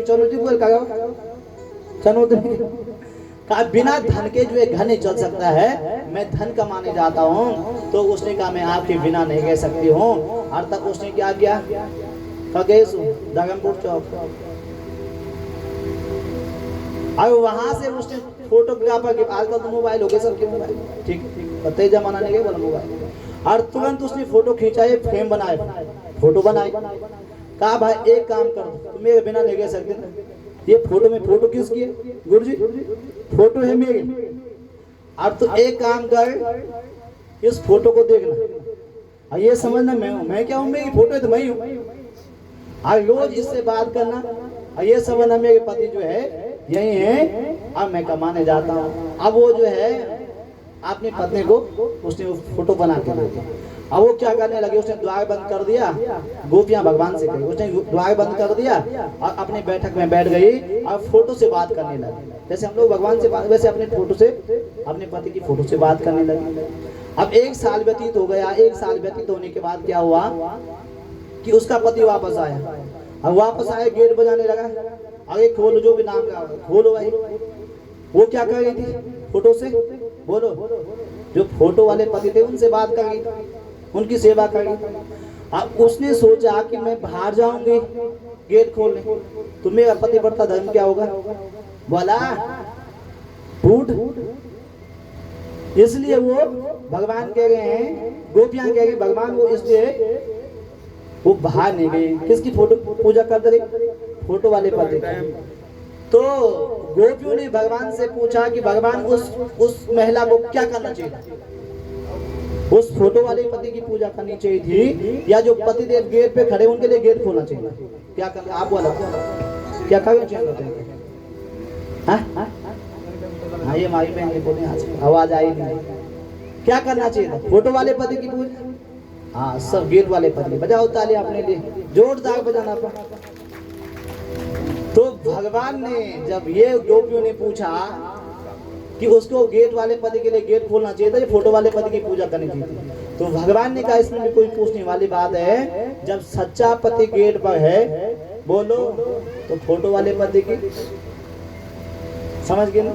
A: चलो जी बोल चलो कहा बिना धन के जो है घर नहीं चल सकता है, मैं धन कमाने जाता हूँ। तो उसने कहा मैं आपके बिना नहीं रह सकती हूँ। और तक उसने क्या किया, दगमपुर चौक, और वहां से उसने फोटोग्राफर के, आजकल तो मोबाइल हो गए सबके मोबाइल, ठीक पता ही जमाना नहीं गया बोला मोबाइल, और तुरंत उसने फोटो खींचाए, फ्रेम बनाए, फोटो बनाए। कहा भाई एक काम कर दो, तुम मेरे बिना नहीं रह सकते। ये फोटो में, फोटो किसकी है गुरु जी, फोटो है मेरी। अब तो एक काम कर, इस फोटो को देखना और ये समझना मैं हूं, मैं क्या हूं, मेरी फोटो है तो मैं ही हूं। और रोज इससे बात करना और ये समझना मेरे पति जो है यही है, अब मैं कमाने जाता हूँ। अब वो जो है अपनी पत्नी को उसने वो फोटो बना के दे दिया। अब वो क्या करने लगे, उसने द्वार बंद कर दिया, गोपियां भगवान से कही, उसने द्वार बंद कर दिया और अपनी बैठक में बैठ गई और फोटो से बात करने लगी। जैसे हम लोग भगवान से बात, वैसे अपने फोटो से, अपने पति की फोटो से बात करने लगी। अब 1 साल व्यतीत हो गया। 1 साल व्यतीत होने के बाद क्या हुआ कि उसका पति वापस आया। अब वापस आए, गेट बजाने लगा, अरे खोलो, जो भी नाम का खोलो भाई। वो क्या कर रही थी फोटो से, बोलो, जो फोटो वाले पति थे उनसे बात कर रही थी, उनकी सेवा कर रही थी। अब उसने सोचा कि मैं बाहर जाऊंगी गेट खोलने, तो मेरा पतिव्रता धर्म क्या होगा, बोला फूट। इसलिए वो भगवान कह रहे हैं, गोपियां कह रही भगवान वो इसलिए वो बाहर नहीं गई। किसकी फोटो पूजा करते रही, फोटो वाले पति। तो गोपियों ने भगवान से पूछा कि भगवान उस महिला को क्या करना चाहिए, उस फोटो वाले पति की पूजा करनी चाहिए थी या जो पति देव गेट पे खड़े उनके लिए गेट खोलना चाहिए, क्या करना आप बोला, क्या करना चाहिए? हाँ ये हमारी बहन ने बोले, आज आवाज आई नहीं, क्या करना चाहिए था, फोटो वाले पति की पूजा? हाँ सब गेट वाले पति। बजाओ ताली अपने लिए, जोरदार बजाना पड़ा। तो भगवान ने जब ये गोपियों ने पूछा कि उसको गेट वाले पति के लिए गेट खोलना चाहिए था या फोटो वाले पति की पूजा करनी चाहिए, तो भगवान ने कहा इसमें भी कोई पूछने वाली बात है, जब सच्चा पति गेट पर है बोलो तो फोटो वाले पति की, समझ गए ना?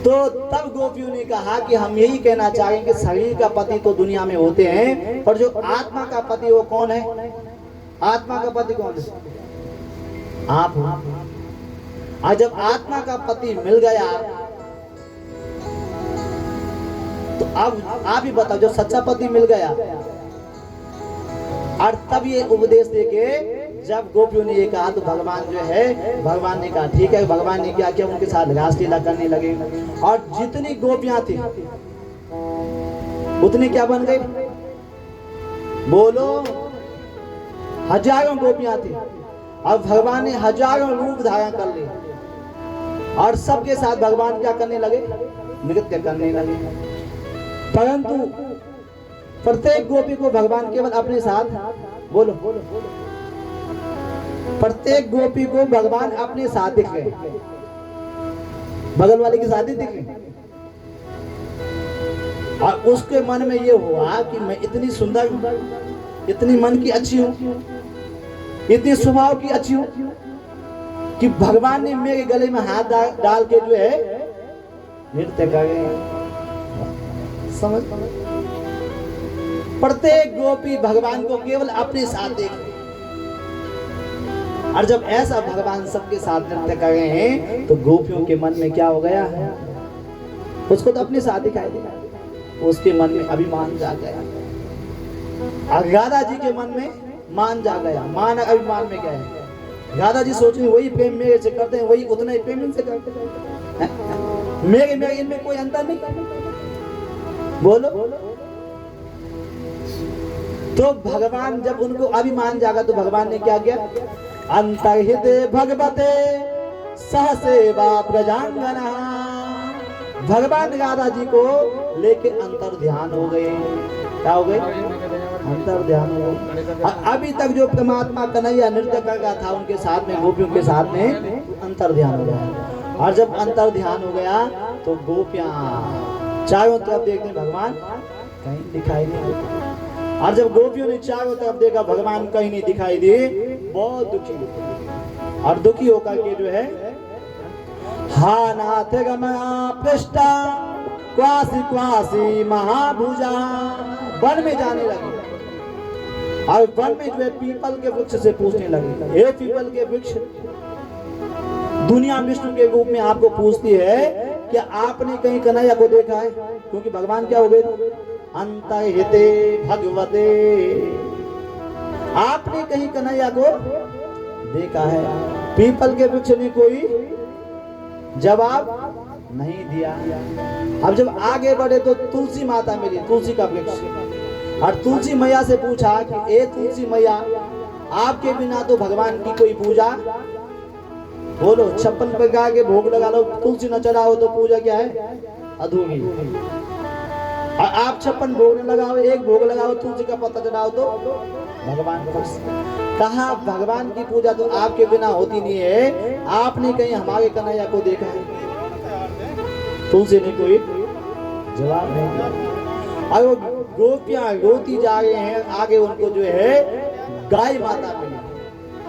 A: तो तब गोपियों ने कहा कि हम यही कहना चाहेंगे कि शरीर का पति तो दुनिया में होते हैं, पर जो आत्मा का पति वो कौन है, आत्मा का पति कौन है, आप हो। आज जब आत्मा का पति मिल गया तो अब आप ही बताओ, जो सच्चा पति मिल गया, और तब ये उपदेश देके जब गोपियों ने ये कहा तो भगवान जो है, भगवान ने कहा ठीक है। भगवान ने क्या किया, उनके साथ रासलीला करने लगे, और जितनी गोपियां थी उतनी क्या बन गई, बोलो हजारों गोपियां थी। अब भगवान ने हजारों रूप धारण कर लिए, और सबके साथ भगवान क्या करने लगे, नृत्य करने लगे। परंतु प्रत्येक गोपी को भगवान केवल अपने साथ, बोलो, प्रत्येक गोपी को भगवान अपने साथ दिख रहे, बगल वाले की शादी दिख रही, और उसके मन में ये हुआ कि मैं इतनी सुंदर, इतनी मन की अच्छी हूं, इतनी स्वभाव की अच्छी हूं कि भगवान ने मेरे गले में हाथ डाल के जो है नृत्य कर रहे हैं। समझ, प्रत्येक गोपी भगवान को केवल अपने साथ देख, और जब ऐसा भगवान सबके साथ नृत्य कर रहे हैं तो गोपियों के मन में क्या हो गया, उसको तो अपने साथ दिखाई दिया, उसके मन में अभिमान जाग गया। और राधा जी के मन में मान जा गया। मान अभिमान में क्या है, राधा जी सोच रही वही प्रेम मेरे से करते हैं, वही उतना ही प्रेम इनसे करते हैं, मेरे इनमें कोई अंतर नहीं, बोलो। तो भगवान जब उनको अभिमान जागा तो भगवान ने क्या किया, अंतर्हिते भगवते सहसेवा प्रजांगना, भगवान राधा जी को लेके अंतर ध्यान हो गए। क्या हो गए, अंतर ध्यान हो गए। अभी तक जो परमात्मा कन्हैया नृत्य कर रहा था उनके साथ में, गोपियों के साथ में अंतर ध्यान हो गया। और जब अंतर ध्यान हो गया तो गोपियां चारों तरफ देखते भगवान कहीं दिखाई नहीं देते। और जब गोपियों ने चारों तरफ देखा भगवान कहीं नहीं दिखाई दे, बहुत दुखी हुए, और दुखी होकर के जो है हा नाथ गमया पृष्ठा क्वासी क्वासी महाभुजा, वन में जाने लगे। और वन में जो है पीपल के वृक्ष से पूछने लगे, हे पीपल के वृक्ष, दुनिया विष्णु के रूप में आपको पूछती है कि आपने कहीं कन्हैया को देखा है, क्योंकि भगवान क्या हो गए, अंतर्हिते भगवते, आपने कहीं कन्हैया को देखा है। पीपल के वृक्ष ने कोई जवाब नहीं दिया। अब जब आगे बढ़े तो तुलसी माता मिली, तुलसी का वृक्ष, और तुलसी मैया से पूछा कि ए तुलसी मैया, आपके बिना तो भगवान की कोई पूजा, बोलो 56 प्रकार के भोग लगा लो, तुलसी न चढ़ाओ तो पूजा क्या है, अधूरी। और आप 56 भोग न लगाओ, एक भोग लगाओ, तुलसी का पत्ता चढ़ाओ तो भगवान खुश। कहा भगवान की पूजा तो आपके बिना होती नहीं है, आपने कहीं हमारे कन्हैया को देखा है? तुलसी ने कोई जवाब नहीं दिया। और वो गोपियां रोती जा रहे हैं, आगे उनको जो है गाय माता मिली।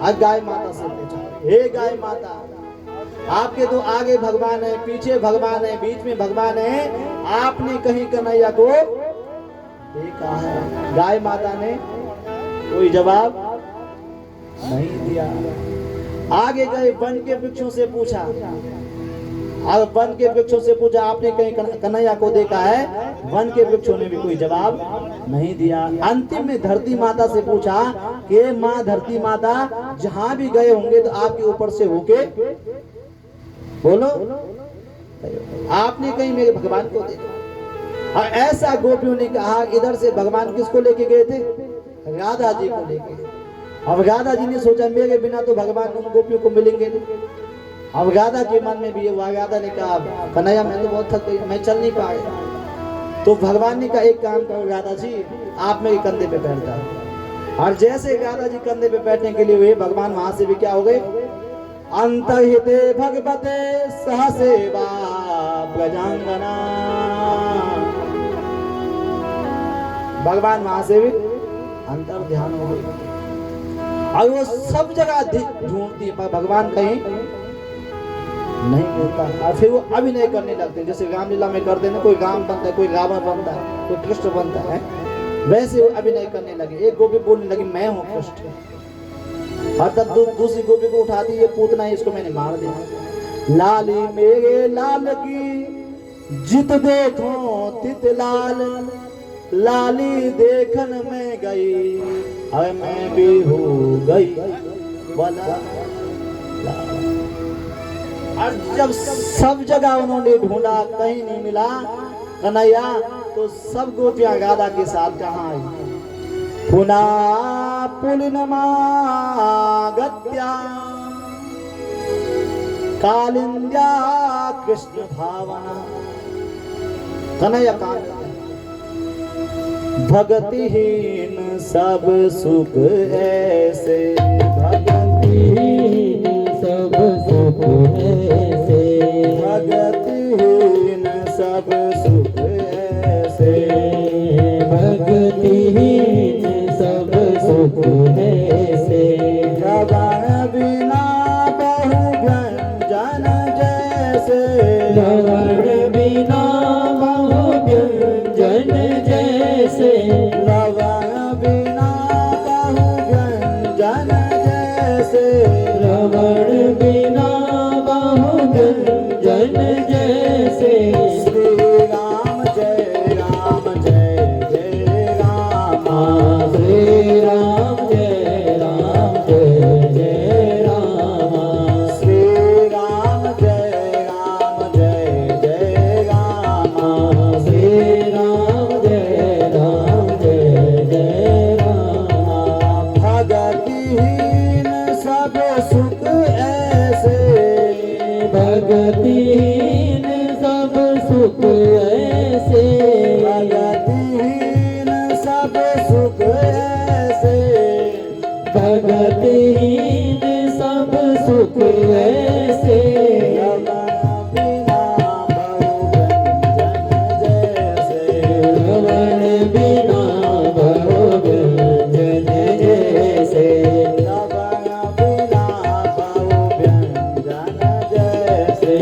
A: आज गाय माता से पूछा, हे गाय माता, आपके तो आगे भगवान है, पीछे भगवान है, बीच में भगवान है, आपने कहीं कन्हैया को देखा है? गाय माता ने कोई जवाब नहीं दिया। आगे गए वन के वृक्षों से पूछा, अब वन के वृक्षों से पूछा, आपने कहीं कन्हैया को देखा है? वन के वृक्षों ने भी कोई जवाब नहीं दिया। अंतिम में धरती माता से पूछा कि माँ धरती माता, जहां भी गए होंगे तो आपके ऊपर से होके बोलो, आपने कहीं मेरे भगवान को देखा? और ऐसा गोपियों ने कहा, इधर से भगवान किसको लेके गए थे? राधा जी को लेके। अब राधा जी ने सोचा मेरे बिना तो भगवान उन गोपियों को मिलेंगे नहीं। अब राधा के मन में भी ये हुआ, राधा ने कहा कन्हैया मैं तो बहुत थक गई, मैं चल नहीं पाया। तो भगवान ने कहा एक काम करो राधा जी, आप मेरे कंधे पे बैठ जाओ। और जैसे राधा जी कंधे पे बैठने के लिए हुए, भगवान वहां से भी क्या हो गए? अंतर्हिते भगवते सहसेवा प्रजांगना। भगवान वहां से भी अंतर ध्यान हो गई और वो सब जगह ढूंढती पर भगवान कहीं नहीं मिलता। और फिर वो अभिनय करने लगते, जैसे रामलीला में करते हैं ना, कोई राम बनता है, कोई रावण बनता है, कोई कृष्ण बनता है, वैसे वो अभिनय करने लगे। एक गोपी बोलने लगी मैं हूँ कृष्ण, और तब दूसरी गोपी को उठाती, ये पूतना है, इसको मैंने मार दिया। लाली मेरे लाल की जित देखो तित लाल, लाली देखन में गई और मैं भी हो गई वाला। और जब सब जगह उन्होंने ढूंढा, कहीं नहीं मिला कन्हैया, तो सब गोपियां राधा के साथ कहाँ आई? पुना पुलिनमा गत्या कालिंद्या कृष्ण भावना। कन्हैया कहाँ? भगतिहीन सब सुख ऐसे,
B: भगतिहीन सब सुख ऐसे,
A: भगतिहीन सब सुख ऐसे,
B: भगतिहीन सब सुख ऐसे।
A: श्रवण बिना बहु व्यंजन जैसे,
B: श्रवण बिना बहु व्यंजन जैसे,
A: श्रवण बिना बहु व्यंजन जैसे,
B: श्रवण बिना बहु व्यंजन जैसे।
A: श्री राम जय राम जय जय राम,
B: श्री राम जय राम जय जय राम,
A: श्री राम जय राम जय जय राम,
B: श्री राम जय राम जय जय राम।
A: भगतिहीन सब सुख ऐसे,
B: भगतिहीन सब सुख ऐसे,
A: भगतिहीन सब सुख ऐसे,
B: भगतिहीन सब सुख ऐसे।
A: श्रवण बिना बहु व्यंजन जैसे,
B: श्रवण बिना बहु व्यंजन जैसे,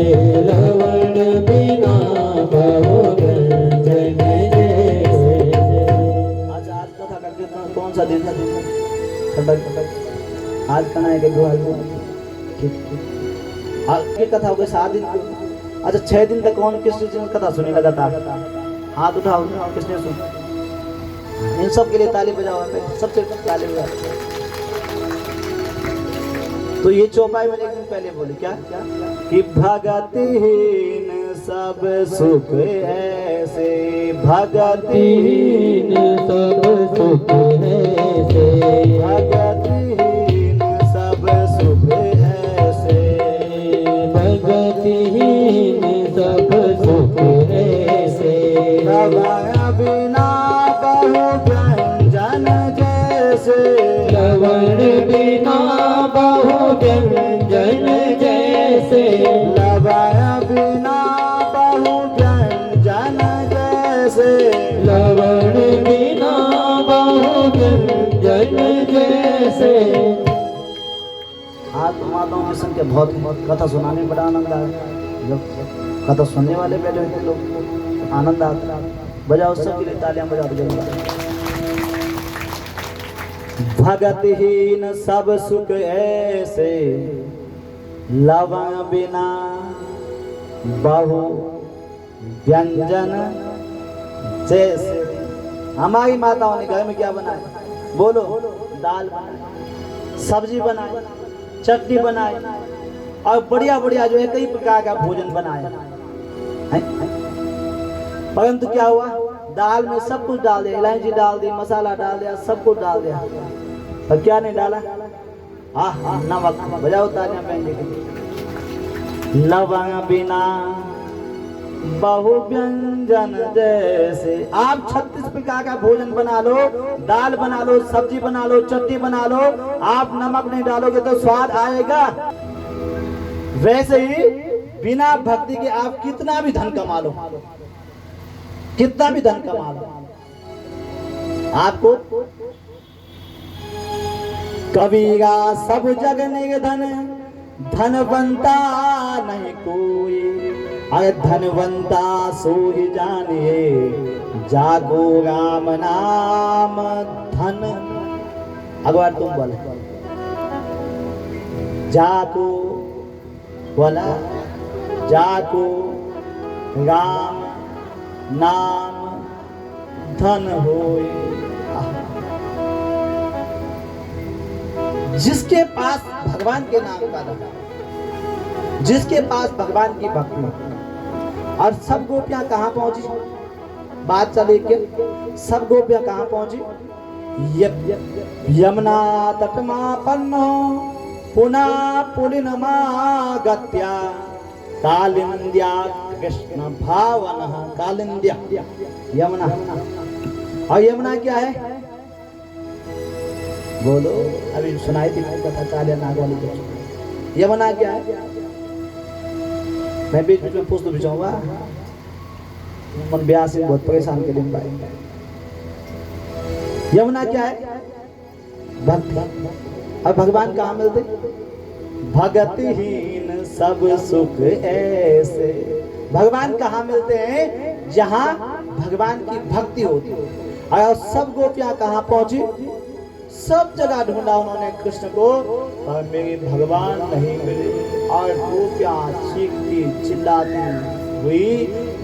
B: श्रवण बिना बहु व्यंजन जैसे।
A: आज कथा करके कौन सा दिन था? आज कन्हैया के गुहार आज की कथा हो गई 7 दिन की। अच्छा 6 दिन तक कौन किस चीज की कथा सुने लगातार? हाथ उठाओ, किसने सुना? इन सब के लिए ताली बजाओ, सबसे ताली बजाओ। तो ये चौपाई मैंने एक दिन पहले बोली क्या कि भगतिहीन सब सुख ऐसे, भगतिहीन
B: सब सुख ऐसे,
A: भगतिहीन सब सुख ऐसे,
B: भगतिहीन सब सुख ऐसे।
A: श्रवण बिना बहु व्यंजन जैसे,
B: श्रवण बिना बहु व्यंजन जैसे,
A: श्रवण बिना बहु व्यंजन जैसे,
B: श्रवण बिना
A: माताओं की संख्या बहुत है। कथा सुनाने में बड़ा आनंद आया, जब कथा सुनने वाले बैठे हुए थे लोग, आनंद आता। बजाओ सबके लिए तालियां बजा दो। भगतहीन सब सुख ऐसे, लवण बिना बहु व्यंजन जैसे। हमारी माताओं ने घर में क्या बनाया? बोलो। दाल बनाई, सब्जी बनाई, चटनी बनाई और बढ़िया बढ़िया जो है कई प्रकार का भोजन बनाया। परंतु क्या हुआ? दाल में सब कुछ डाल दिया, इलायची डाल दी, मसाला डाल दिया, सब कुछ डाल दिया, पर क्या नहीं डाला? नमक। बजाओ तालियां पहनने के लिए। लवंग बिना बहु व्यंजन जैसे। आप 36 प्रकार का भोजन बना लो, दाल बना लो, सब्जी बना लो, चटनी बना लो, आप नमक नहीं डालोगे तो स्वाद आएगा? वैसे ही बिना भक्ति के आप कितना भी धन कमा लो, कितना भी धन कमा लो, आपको कबीरा सब जग निर्धन, धनवंता नहीं कोई। अरे धनवंता सो ही जानिए, जागो राम नाम धन। अगवार तुम बोले, जागो बोला, जागो राम नाम धन होए। जिसके पास भगवान के नाम का धन, जिसके पास भगवान की भक्ति। और सब गोपियां कहां पहुंची? बात चले के सब गोपियां कहां पहुंची? यमुना तटमापन्नो पुनः पुलिनमागत्या कालिंद्या कृष्ण भावन। कालिंद्या यमुना। और यमुना क्या है? बोलो। अभी सुनाई थी कथा कालिया नाग वाली। यमुना क्या है? मैं बीच बीच में पूछ तो बिछाऊंगा, मन ब्याह से बहुत परेशान के दिन भाई। यमुना क्या है? भक्ति। और भगवान कहाँ मिलते? भगतहीन सब सुख ऐसे। भगवान कहाँ मिलते हैं? जहाँ भगवान की भक्ति होती है। और सब गोपियां कहाँ पहुंची? सब जगह ढूंढा उन्होंने कृष्ण को, पर मेरे भगवान नहीं मिले। और गोपियां चीखती चिल्लाती हुई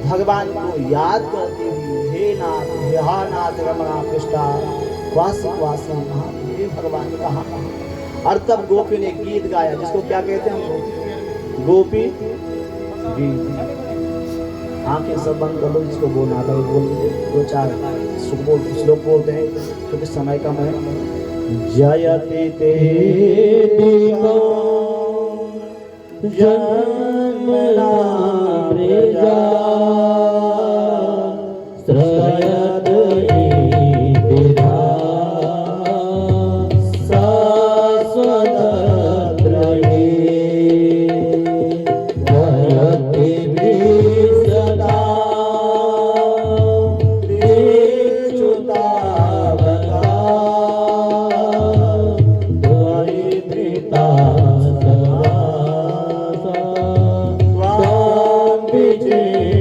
A: भगवान को याद करती हुई, हे नाथ, हे नाथ रमणा कृष्णा वासी वासी महा, हे भगवान कहाँ? और तब गोपी ने गीत गाया, जिसको क्या कहते हैं हम? गोपी गीत। आंखें सब बंद कर लो, जिसको बोलना था बोल, दो चार श्लोक बोलते हैं क्योंकि समय कम है। जयति ते जन्मना प्रजा श्रयत विधा शाश्वतत्रये जयति विसदा देवच्युतावता द्वैधृता सदा स्वाम विजय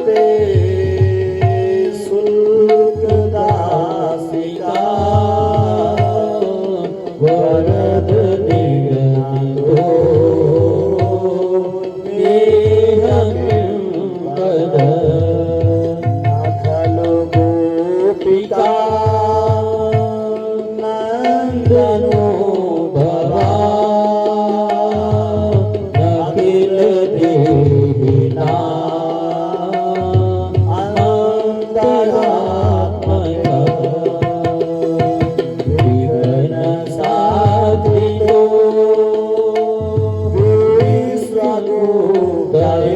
A: ते शुल्क दासिका
B: वरद निगतो नेह किंकद
A: खलु गोपिका
B: नंदनो भवा अखिल देहिना विघ्न साधितो विश्वगुप्तये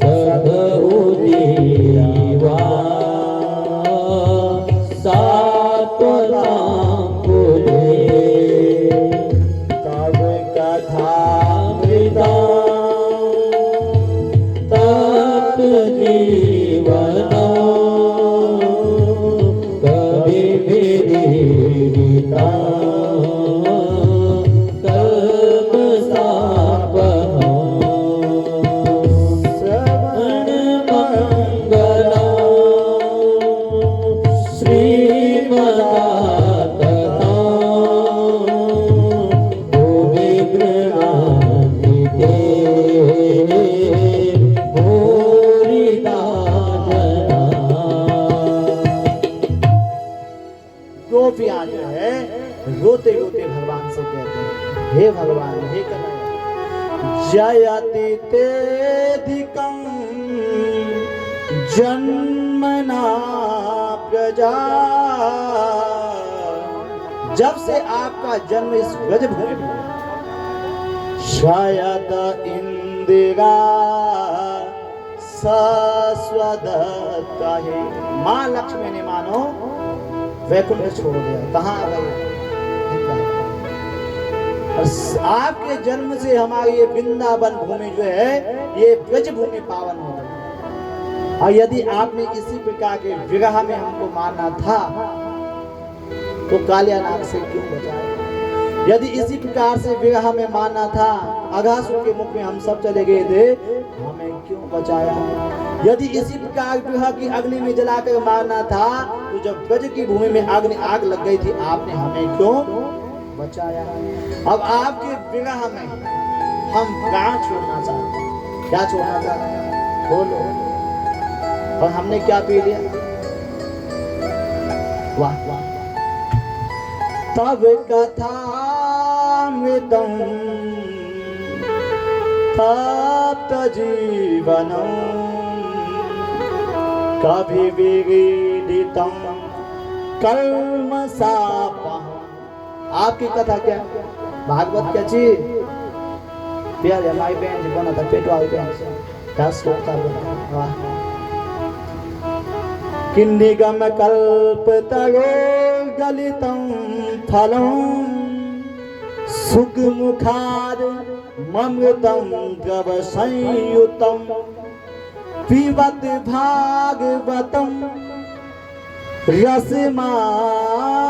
B: सदहु देवा सात्वतांकुले
A: तव कथामृता
B: तत् जीवना कवि विदिता कल्प सापहा
A: श्रवण
B: मंगला श्रीमदातता भूमिगृहान्विते भूरिदा जना
A: गोपियां जो है रोते रोते भगवान से कहते हैं, हे भगवान, हे कन्हैया, जयति तेधिकं जन्मना प्रजा। जब से आपका जन्म इस ब्रजभूमि में हुआ, शायद इंदिरा सस्वदत्ता है। माँ लक्ष्मी ने मानो वैकुंठ छोड़ दिया, कहाँ आ गई? और आपके जन्म से हमारी ये वृंदावन भूमि जो है, ये ब्रज भूमि पावन हो गई। और यदि आपने इसी प्रकार के विरह में हमको मारना था, तो कालिया नाग से क्यों बचाया? यदि इसी प्रकार से विरह में मारना था, अघासुर के मुख में हम सब चले गए थे, हमें क्यों बचाया? यदि इसी प्रकार विरह की अग्नि में जलाकर मारना था, तो जब ब्रज की भूमि में आग लग गई थी, आपने हमें क्यों बचाया? अब आपके विरह में हम प्राण छोड़ना चाहते हैं। क्या छोड़ना चाहते हैं? बोलो। और हमने क्या पी लिया? वाह वाह। तब कथामृतं तप्त जीवनं कविविदितं कल्मषापः। आपकी कथा क्या? भागवत क्या चीज? प्यार हमारी बहन जी बना था, पेट वाली बहन से क्या श्लोक था? वाह। किन्निगम कल्पतरो गलितं फलं सुखमुखाद ममृतं द्रव संयुतं पिबत भागवतं रसमालयं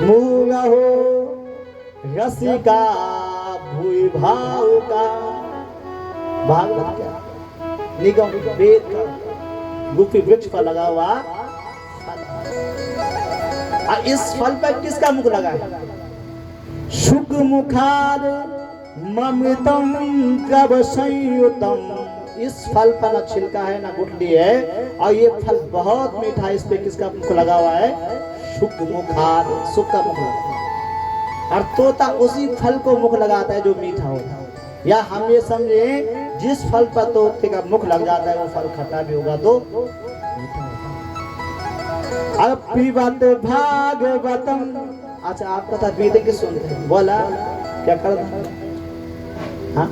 A: मुरहो रसिका भूय भावुका। भागवत क्या? निगम वेद का गुप्त वृक्ष पर लगा हुआ फल। इस फल पर किसका मुख लगा है? शुक मुखाद ममृतम द्रव संयुतम। इस फल पर न छिलका है, न गुठली है, और ये फल बहुत मीठा है। इस पे किसका मुख लगा हुआ है? शुक मुखाद, सुख का मुख लगा है। और तोता उसी फल को मुख लगाता है जो मीठा होता है। या हम ये समझे, जिस फल पर तोते का मुख लग जाता है, वो फल खट्टा भी होगा तो मीठा होगा। अब पिबत भागवतम। अच्छा, आप कथा पीते कि सुनते हैं? बोला क्या कर? हाँ,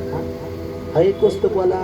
A: कुछ तो बोला।